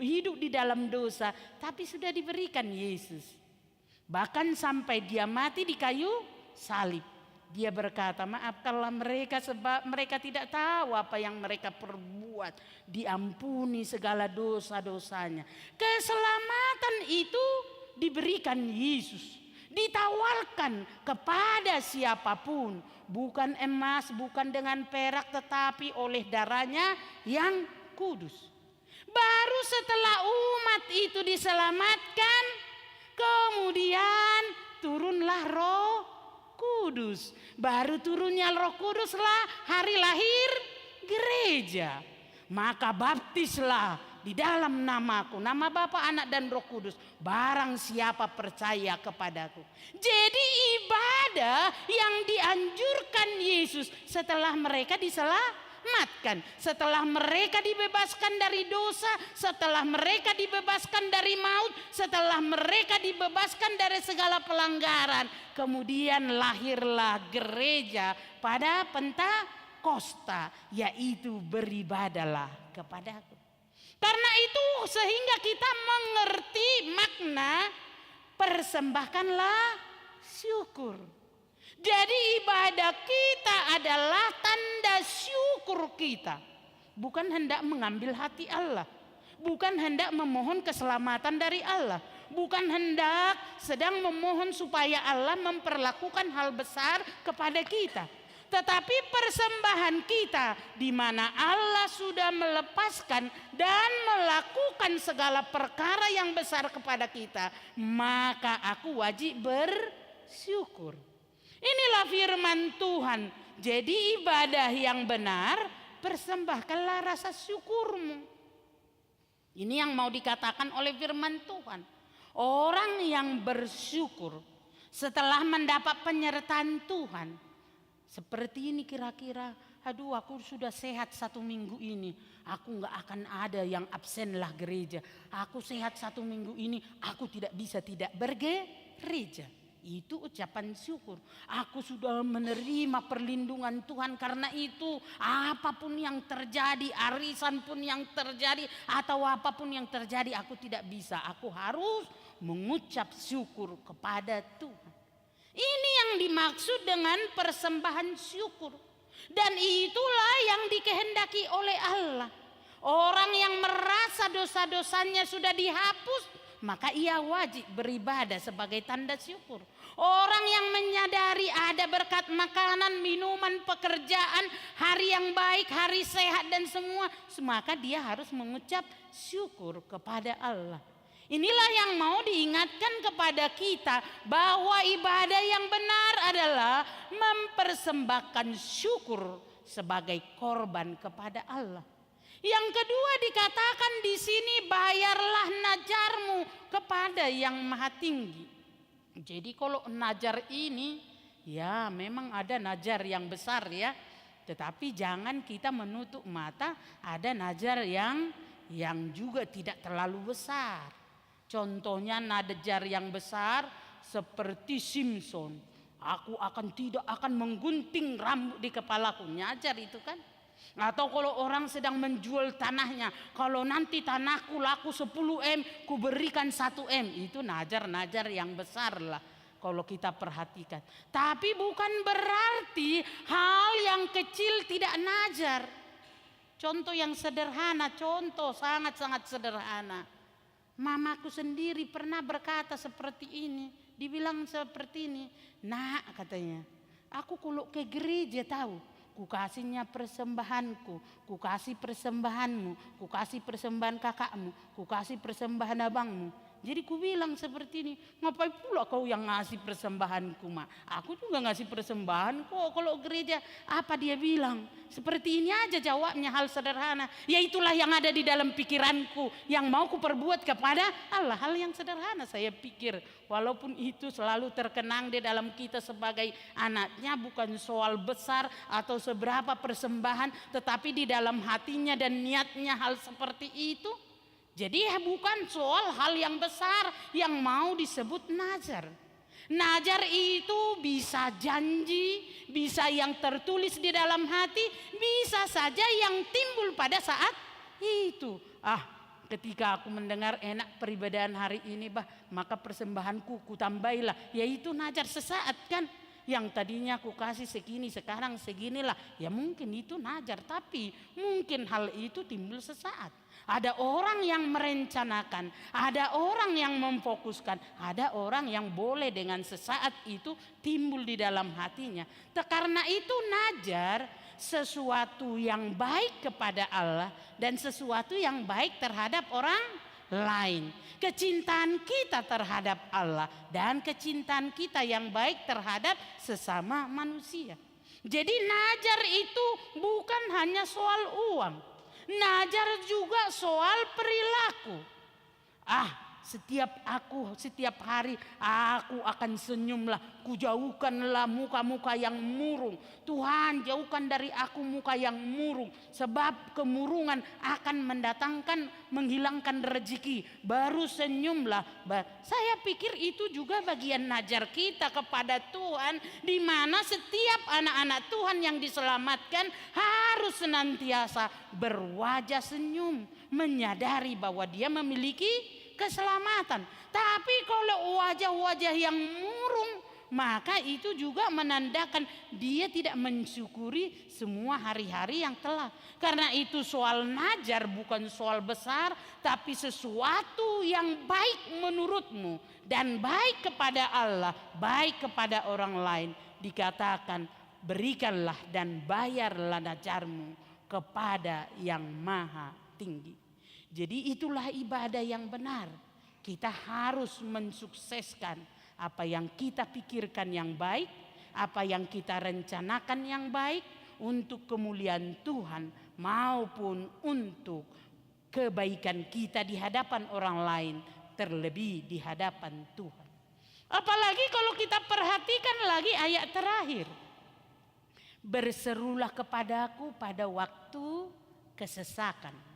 hidup di dalam dosa, tapi sudah diberikan Yesus. Bahkan sampai dia mati di kayu salib. Dia berkata, maafkanlah mereka sebab mereka tidak tahu apa yang mereka perbuat. Diampuni segala dosa-dosanya. Keselamatan itu diberikan Yesus. Ditawarkan kepada siapapun. Bukan emas, bukan dengan perak, tetapi oleh darahnya yang kudus. Baru setelah umat itu diselamatkan, kemudian turunlah Roh Kudus. Baru turunnya Roh Kuduslah hari lahir gereja. Maka baptislah di dalam namaku, nama Bapa, Anak dan Roh Kudus, barang siapa percaya kepadaku. Jadi ibadah yang dianjurkan Yesus setelah mereka diselamatkan, setelah mereka dibebaskan dari dosa, setelah mereka dibebaskan dari maut, setelah mereka dibebaskan dari segala pelanggaran, kemudian lahirlah gereja pada Pentakosta, yaitu beribadalah kepadaku. Karena itu sehingga kita mengerti makna persembahkanlah syukur. Jadi ibadah kita adalah tanda syukur kita. Bukan hendak mengambil hati Allah. Bukan hendak memohon keselamatan dari Allah. Bukan hendak sedang memohon supaya Allah memperlakukan hal besar kepada kita. Tetapi persembahan kita di mana Allah sudah melepaskan dan melakukan segala perkara yang besar kepada kita, maka aku wajib bersyukur. Inilah firman Tuhan. Jadi ibadah yang benar, persembahkanlah rasa syukurmu. Ini yang mau dikatakan oleh firman Tuhan. Orang yang bersyukur setelah mendapat penyertaan Tuhan, seperti ini kira-kira, aduh aku sudah sehat 1 minggu ini, aku gak akan ada yang absen lah gereja. Aku sehat 1 minggu ini, aku tidak bisa tidak bergereja. Itu ucapan syukur. Aku sudah menerima perlindungan Tuhan, karena itu apapun yang terjadi, arisan pun yang terjadi atau apapun yang terjadi, aku tidak bisa. Aku harus mengucap syukur kepada Tuhan. Ini yang dimaksud dengan persembahan syukur. Dan itulah yang dikehendaki oleh Allah. Orang yang merasa dosa-dosanya sudah dihapus, maka ia wajib beribadah sebagai tanda syukur. Orang yang menyadari ada berkat makanan, minuman, pekerjaan, hari yang baik, hari sehat dan semua, maka dia harus mengucap syukur kepada Allah. Inilah yang mau diingatkan kepada kita, bahwa ibadah yang benar adalah mempersembahkan syukur sebagai korban kepada Allah. Yang kedua dikatakan di sini, bayarlah najarmu kepada yang maha tinggi. Jadi kalau najar ini, ya memang ada najar yang besar ya, tetapi jangan kita menutup mata, ada najar yang juga tidak terlalu besar. Contohnya najar yang besar seperti Simpson. Aku tidak akan menggunting rambut di kepalaku. Nyajar itu kan. Atau kalau orang sedang menjual tanahnya, kalau nanti tanahku laku 10 M, ku berikan 1 M. Itu najar-najar yang besar lah kalau kita perhatikan. Tapi bukan berarti hal yang kecil tidak najar. Contoh yang sederhana, contoh sangat-sangat sederhana. Mamaku sendiri pernah berkata seperti ini. Dibilang seperti ini. Nak, katanya, aku kalau ke gereja tahu, ku kasihnya persembahanku, ku kasih persembahanmu, ku kasih persembahan kakakmu, ku kasih persembahan abangmu. Jadi ku bilang seperti ini, ngapain pula kau yang ngasih persembahanku, mak? Aku juga ngasih persembahan kok kalau gereja. Apa dia bilang? Seperti ini aja jawabnya, hal sederhana. Ya itulah yang ada di dalam pikiranku, yang mau ku perbuat kepada Allah. Hal yang sederhana saya pikir. Walaupun itu selalu terkenang di dalam kita sebagai anaknya, bukan soal besar atau seberapa persembahan, tetapi di dalam hatinya dan niatnya hal seperti itu. Jadi bukan soal hal yang besar yang mau disebut nazar. Nazar itu bisa janji, bisa yang tertulis di dalam hati, bisa saja yang timbul pada saat itu. Ketika aku mendengar enak peribadahan hari ini, maka persembahanku kutambahilah, yaitu nazar sesaat kan. Yang tadinya aku kasih segini, sekarang seginilah. Ya mungkin itu nazar, tapi mungkin hal itu timbul sesaat. Ada orang yang merencanakan, ada orang yang memfokuskan, ada orang yang boleh dengan sesaat itu timbul di dalam hatinya. Karena itu nazar sesuatu yang baik kepada Allah dan sesuatu yang baik terhadap orang lain. Kecintaan kita terhadap Allah dan kecintaan kita yang baik terhadap sesama manusia. Jadi nazar itu bukan hanya soal uang. Nazar juga soal perilaku. Setiap hari aku akan senyumlah, kujauhkanlah muka-muka yang murung. Tuhan, jauhkan dari aku muka yang murung, sebab kemurungan akan menghilangkan rezeki. Baru senyumlah. Saya pikir itu juga bagian nazar kita kepada Tuhan, di mana setiap anak-anak Tuhan yang diselamatkan harus senantiasa berwajah senyum, menyadari bahwa dia memiliki keselamatan. Tapi kalau wajah-wajah yang murung, maka itu juga menandakan dia tidak mensyukuri semua hari-hari yang telah. Karena itu soal nazar bukan soal besar, tapi sesuatu yang baik menurutmu dan baik kepada Allah, baik kepada orang lain. Dikatakan, berikanlah dan bayarlah nazarmu kepada yang maha tinggi. Jadi itulah ibadah yang benar. Kita harus mensukseskan apa yang kita pikirkan yang baik, apa yang kita rencanakan yang baik untuk kemuliaan Tuhan maupun untuk kebaikan kita di hadapan orang lain, terlebih di hadapan Tuhan. Apalagi kalau kita perhatikan lagi ayat terakhir. Berserulah kepadaku pada waktu kesesakan.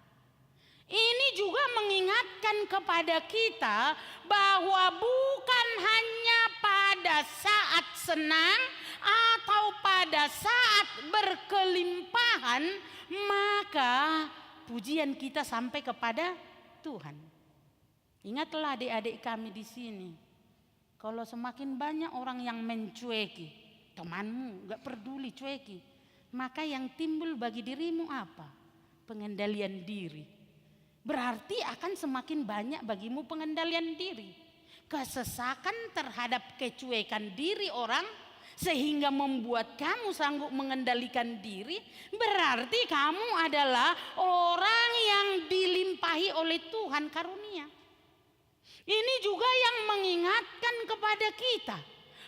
Ini juga mengingatkan kepada kita bahwa bukan hanya pada saat senang atau pada saat berkelimpahan maka pujian kita sampai kepada Tuhan. Ingatlah adik-adik kami di sini. Kalau semakin banyak orang yang mencueki, temanmu gak peduli cueki, maka yang timbul bagi dirimu apa? Pengendalian diri. Berarti akan semakin banyak bagimu pengendalian diri. Kesesakan terhadap kecuekan diri orang sehingga membuat kamu sanggup mengendalikan diri. Berarti kamu adalah orang yang dilimpahi oleh Tuhan karunia. Ini juga yang mengingatkan kepada kita.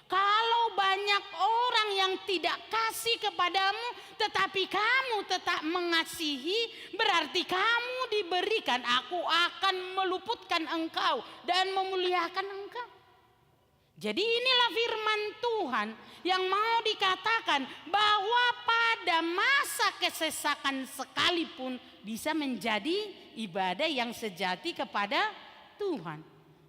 Kalau banyak orang yang tidak kasih kepadamu, tetapi kamu tetap mengasihi, berarti kamu diberikan, aku akan meluputkan engkau dan memuliakan engkau. Jadi inilah firman Tuhan yang mau dikatakan bahwa pada masa kesesakan sekalipun bisa menjadi ibadah yang sejati kepada Tuhan.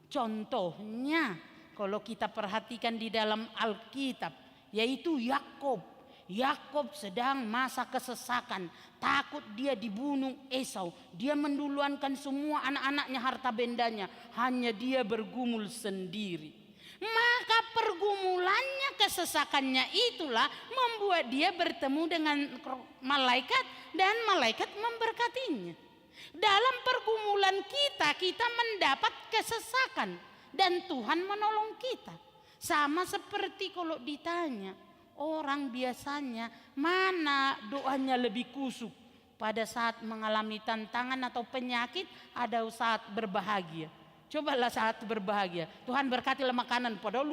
Contohnya, kalau kita perhatikan di dalam Alkitab, yaitu Yakub. Yakub sedang masa kesesakan, takut dia dibunuh Esau. Dia menduluankan semua anak-anaknya, harta bendanya, hanya dia bergumul sendiri. Maka pergumulannya, kesesakannya itulah membuat dia bertemu dengan malaikat dan malaikat memberkatinya. Dalam pergumulan kita mendapat kesesakan. Dan Tuhan menolong kita. Sama seperti kalau ditanya, orang biasanya mana doanya lebih kusuk? Pada saat mengalami tantangan atau penyakit, ada saat berbahagia. Cobalah saat berbahagia. Tuhan berkatilah makanan. Padahal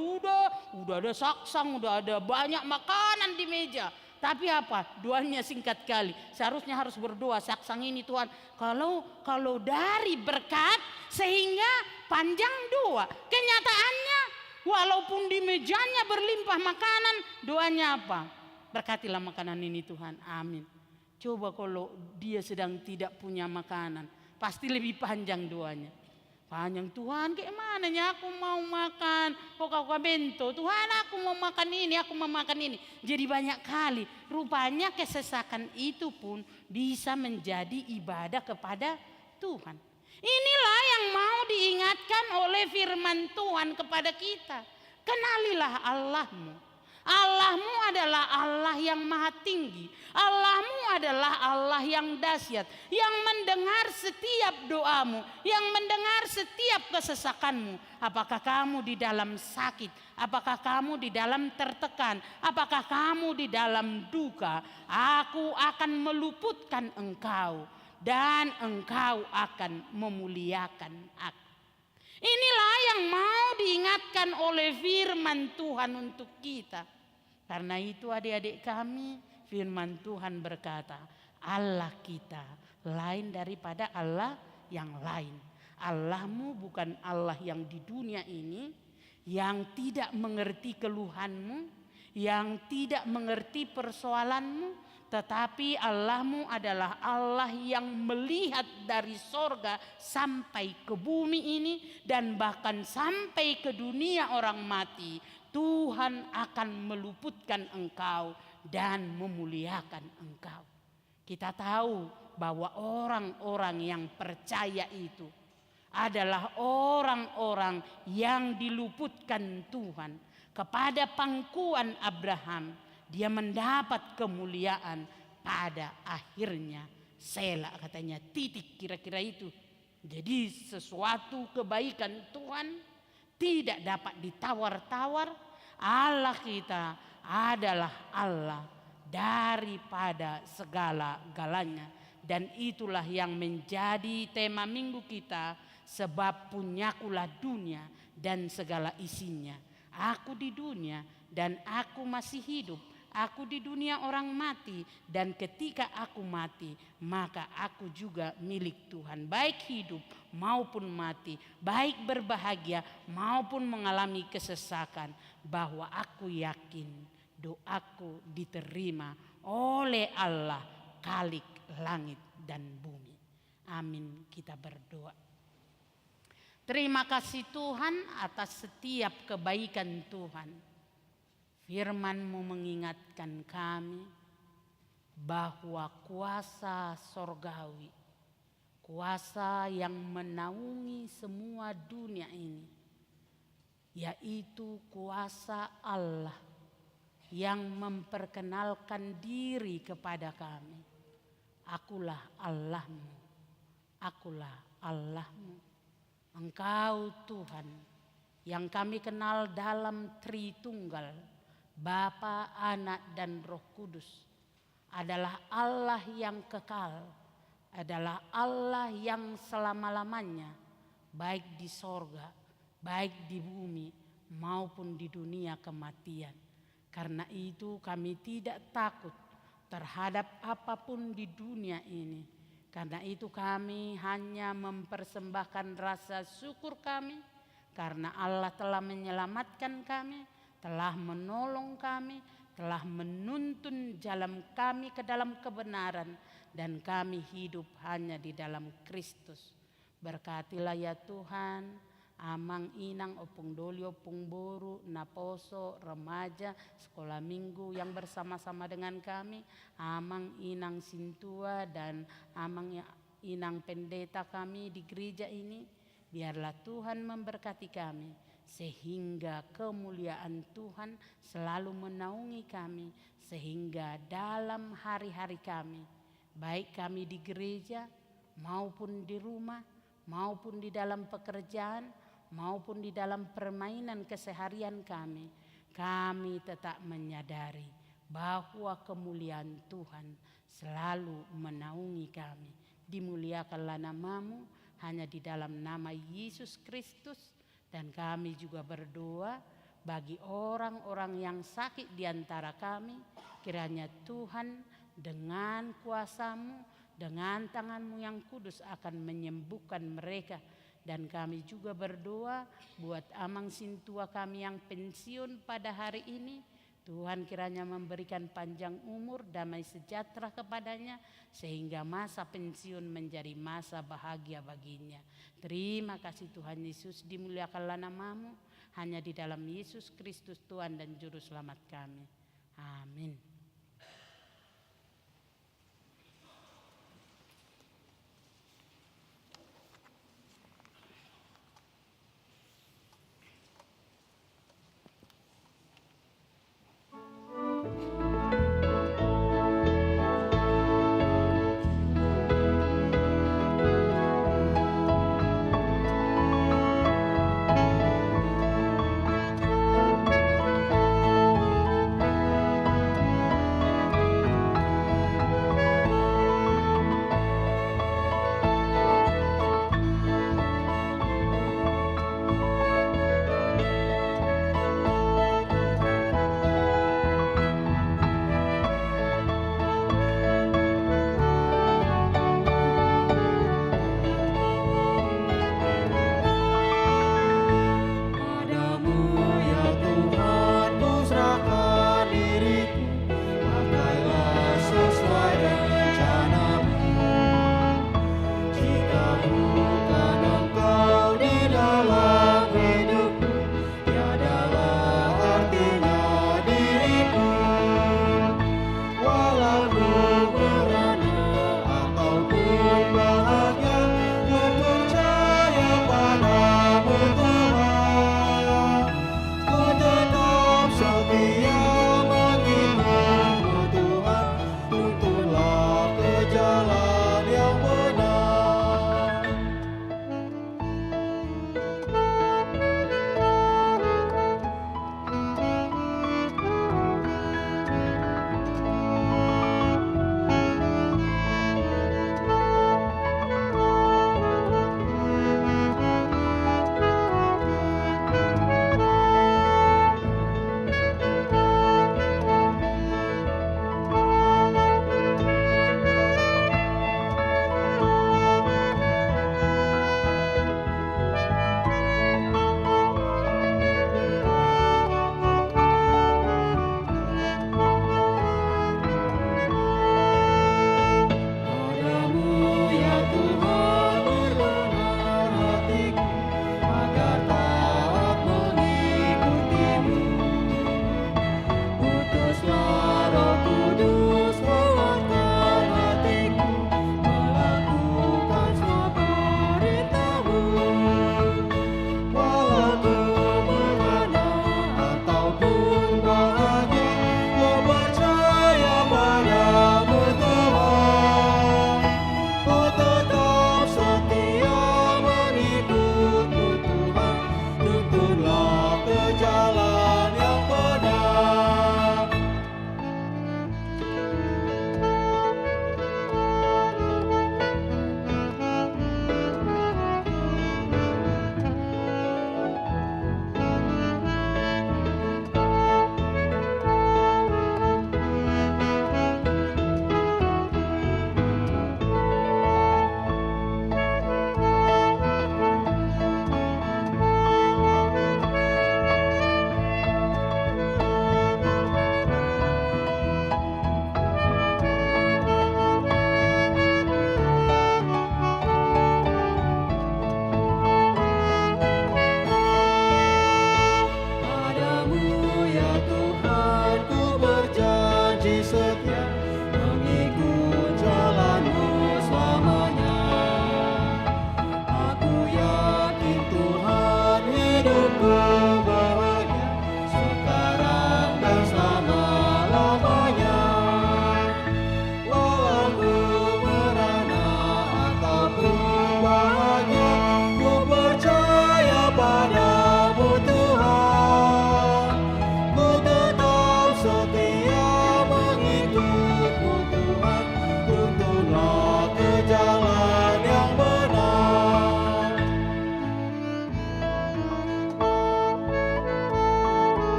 udah ada saksang, udah ada banyak makanan di meja. Tapi apa? Doanya singkat kali. Seharusnya harus berdoa, saksang ini Tuhan. Kalau dari berkat sehingga panjang doa. Kenyataannya walaupun di mejanya berlimpah makanan, doanya apa? Berkatilah makanan ini Tuhan. Amin. Coba kalau dia sedang tidak punya makanan. pasti lebih panjang doanya. Panjang, Tuhan kayak mananya aku mau makan Coca-Cola bento. Tuhan aku mau makan ini, aku mau makan ini. Jadi banyak kali. Rupanya kesesakan itu pun bisa menjadi ibadah kepada Tuhan. Inilah yang mau diingatkan oleh firman Tuhan kepada kita. Kenalilah Allahmu. Allahmu adalah Allah yang maha tinggi. Allahmu adalah Allah yang dahsyat, yang mendengar setiap doamu, yang mendengar setiap kesesakanmu. Apakah kamu di dalam sakit? Apakah kamu di dalam tertekan? Apakah kamu di dalam duka? Aku akan meluputkan engkau dan engkau akan memuliakan aku. Inilah yang mau diingatkan oleh firman Tuhan untuk kita. Karena itu adik-adik kami, firman Tuhan berkata, Allah kita lain daripada Allah yang lain. Allahmu bukan Allah yang di dunia ini, yang tidak mengerti keluhanmu, yang tidak mengerti persoalanmu. Tetapi Allahmu adalah Allah yang melihat dari sorga sampai ke bumi ini dan bahkan sampai ke dunia orang mati. Tuhan akan meluputkan engkau dan memuliakan engkau. Kita tahu bahwa orang-orang yang percaya itu adalah orang-orang yang diluputkan Tuhan. Kepada pangkuan Abraham, dia mendapat kemuliaan pada akhirnya. Sela katanya, titik kira-kira itu. Jadi sesuatu kebaikan Tuhan tidak dapat ditawar-tawar. Allah kita adalah Allah daripada segala-galanya. Dan itulah yang menjadi tema minggu kita. Sebab punyakulah dunia dan segala isinya. Aku di dunia dan aku masih hidup. Aku di dunia orang mati, dan ketika aku mati, maka aku juga milik Tuhan. Baik hidup maupun mati, baik berbahagia maupun mengalami kesesakan. Bahwa aku yakin doaku diterima oleh Allah Khalik langit dan bumi. Amin, kita berdoa. Terima kasih Tuhan atas setiap kebaikan Tuhan. Firman-Mu mengingatkan kami bahwa kuasa sorgawi, kuasa yang menaungi semua dunia ini, yaitu kuasa Allah yang memperkenalkan diri kepada kami. Akulah Allahmu, akulah Allahmu. Engkau Tuhan yang kami kenal dalam Tritunggal, Bapa, Anak, dan Roh Kudus, adalah Allah yang kekal, adalah Allah yang selama-lamanya, baik di sorga, baik di bumi, maupun di dunia kematian. Karena itu kami tidak takut terhadap apapun di dunia ini. Karena itu kami hanya mempersembahkan rasa syukur kami, karena Allah telah menyelamatkan kami, telah menolong kami, telah menuntun jalan kami ke dalam kebenaran, dan kami hidup hanya di dalam Kristus. Berkatilah ya Tuhan, amang inang opung doli opung boru, naposo, remaja, sekolah minggu yang bersama-sama dengan kami, amang inang sintua dan amang inang pendeta kami di gereja ini. Biarlah Tuhan memberkati kami, sehingga kemuliaan Tuhan selalu menaungi kami, sehingga dalam hari-hari kami, baik kami di gereja maupun di rumah, maupun di dalam pekerjaan, maupun di dalam permainan keseharian kami, kami tetap menyadari bahwa kemuliaan Tuhan selalu menaungi kami. Dimuliakanlah nama-Mu hanya di dalam nama Yesus Kristus. Dan kami juga berdoa bagi orang-orang yang sakit di antara kami. Kiranya Tuhan dengan kuasa-Mu, dengan tangan-Mu yang kudus akan menyembuhkan mereka. Dan kami juga berdoa buat amang sintua kami yang pensiun pada hari ini. Tuhan kiranya memberikan panjang umur, damai sejahtera kepadanya, sehingga masa pensiun menjadi masa bahagia baginya. Terima kasih Tuhan Yesus, dimuliakanlah nama-Mu, hanya di dalam Yesus Kristus Tuhan dan Juru Selamat kami. Amin.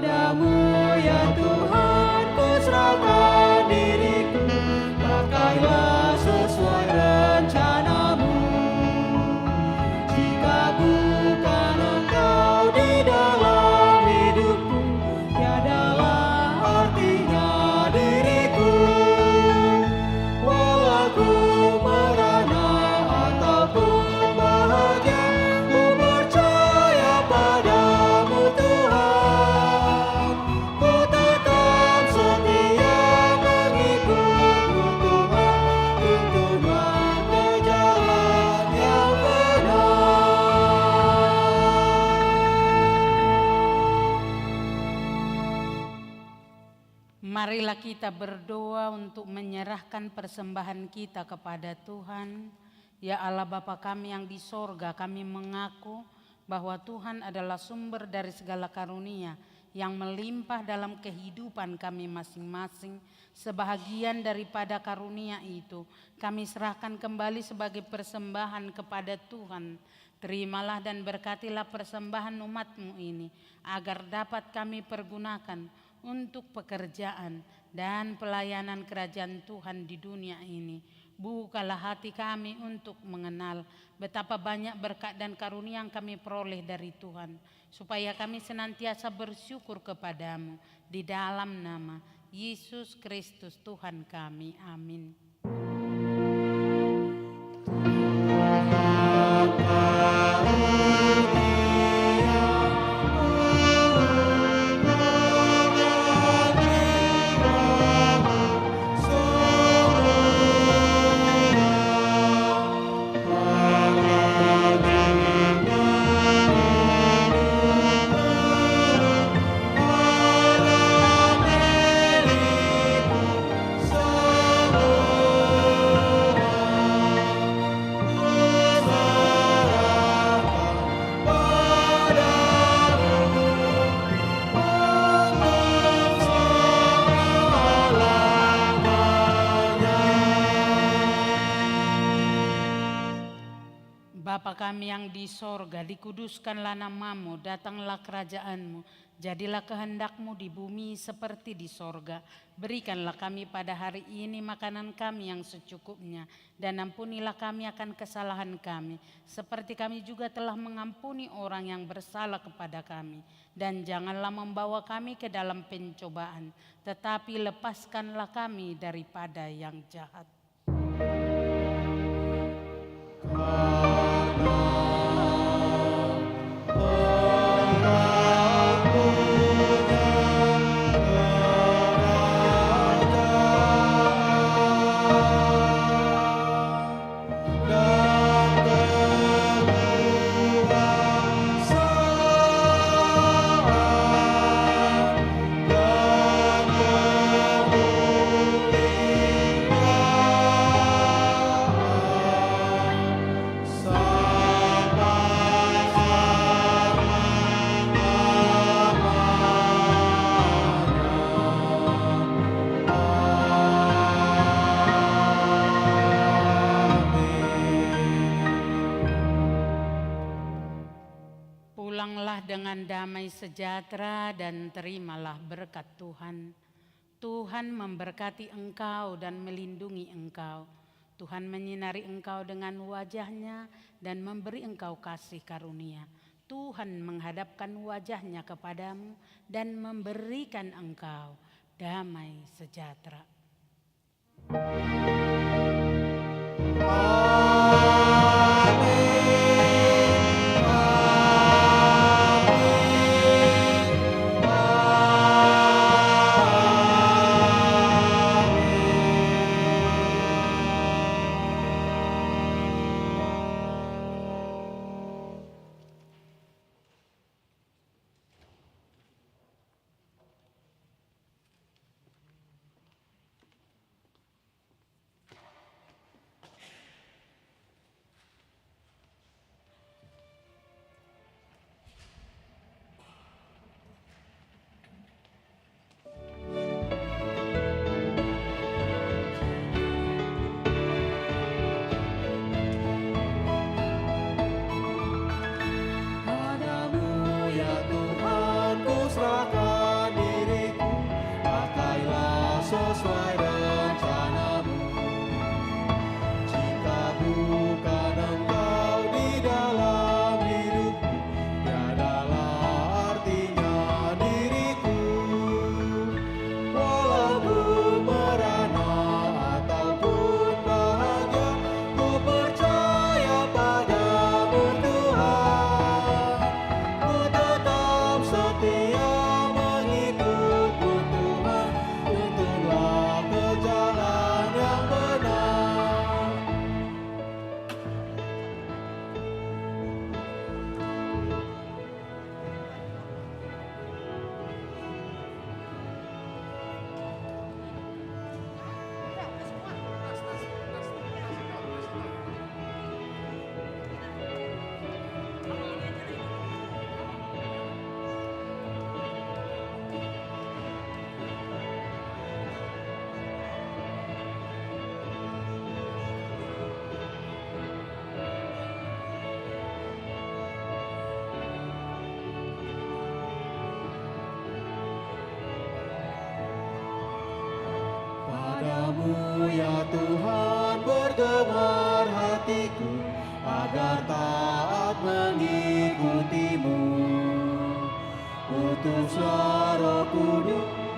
Padamu ya Tuhan ku serahkan diriku, pakailah sesuai rencanamu. Jika bukan Engkau di dalam hidupku, tiadalah artinya diriku. Walau ku merana ataupun bahagia, ku percaya padamu Tuhan. Ku tetap setia mengikutmu Tuhan, tuntunlah ke jalan yang benar. Marilah kita berdoa untuk menyerahkan persembahan kita kepada Tuhan. Ya Allah Bapa kami yang di sorga, kami mengaku bahwa Tuhan adalah sumber dari segala karunia yang melimpah dalam kehidupan kami masing-masing. Sebahagian daripada karunia itu kami serahkan kembali sebagai persembahan kepada Tuhan. Terimalah dan berkatilah persembahan umat-Mu ini, agar dapat kami pergunakan untuk pekerjaan dan pelayanan kerajaan Tuhan di dunia ini. Bukalah hati kami untuk mengenal betapa banyak berkat dan karunia yang kami peroleh dari Tuhan, supaya kami senantiasa bersyukur kepadamu di dalam nama Yesus Kristus Tuhan kami. Amin. Bapa kami yang di sorga, dikuduskanlah namamu, datanglah kerajaanmu, jadilah kehendak-Mu di bumi seperti di sorga. Berikanlah kami pada hari ini makanan kami yang secukupnya, dan ampunilah kami akan kesalahan kami, seperti kami juga telah mengampuni orang yang bersalah kepada kami. Dan janganlah membawa kami ke dalam pencobaan, tetapi lepaskanlah kami daripada yang jahat. Pulanglah dengan damai sejahtera dan terimalah berkat Tuhan. Tuhan memberkati engkau dan melindungi engkau. Tuhan menyinari engkau dengan wajah-Nya dan memberi engkau kasih karunia. Tuhan menghadapkan wajah-Nya kepadamu dan memberikan engkau damai sejahtera. agar taat mengikutimu. Utuslah Roh Kudus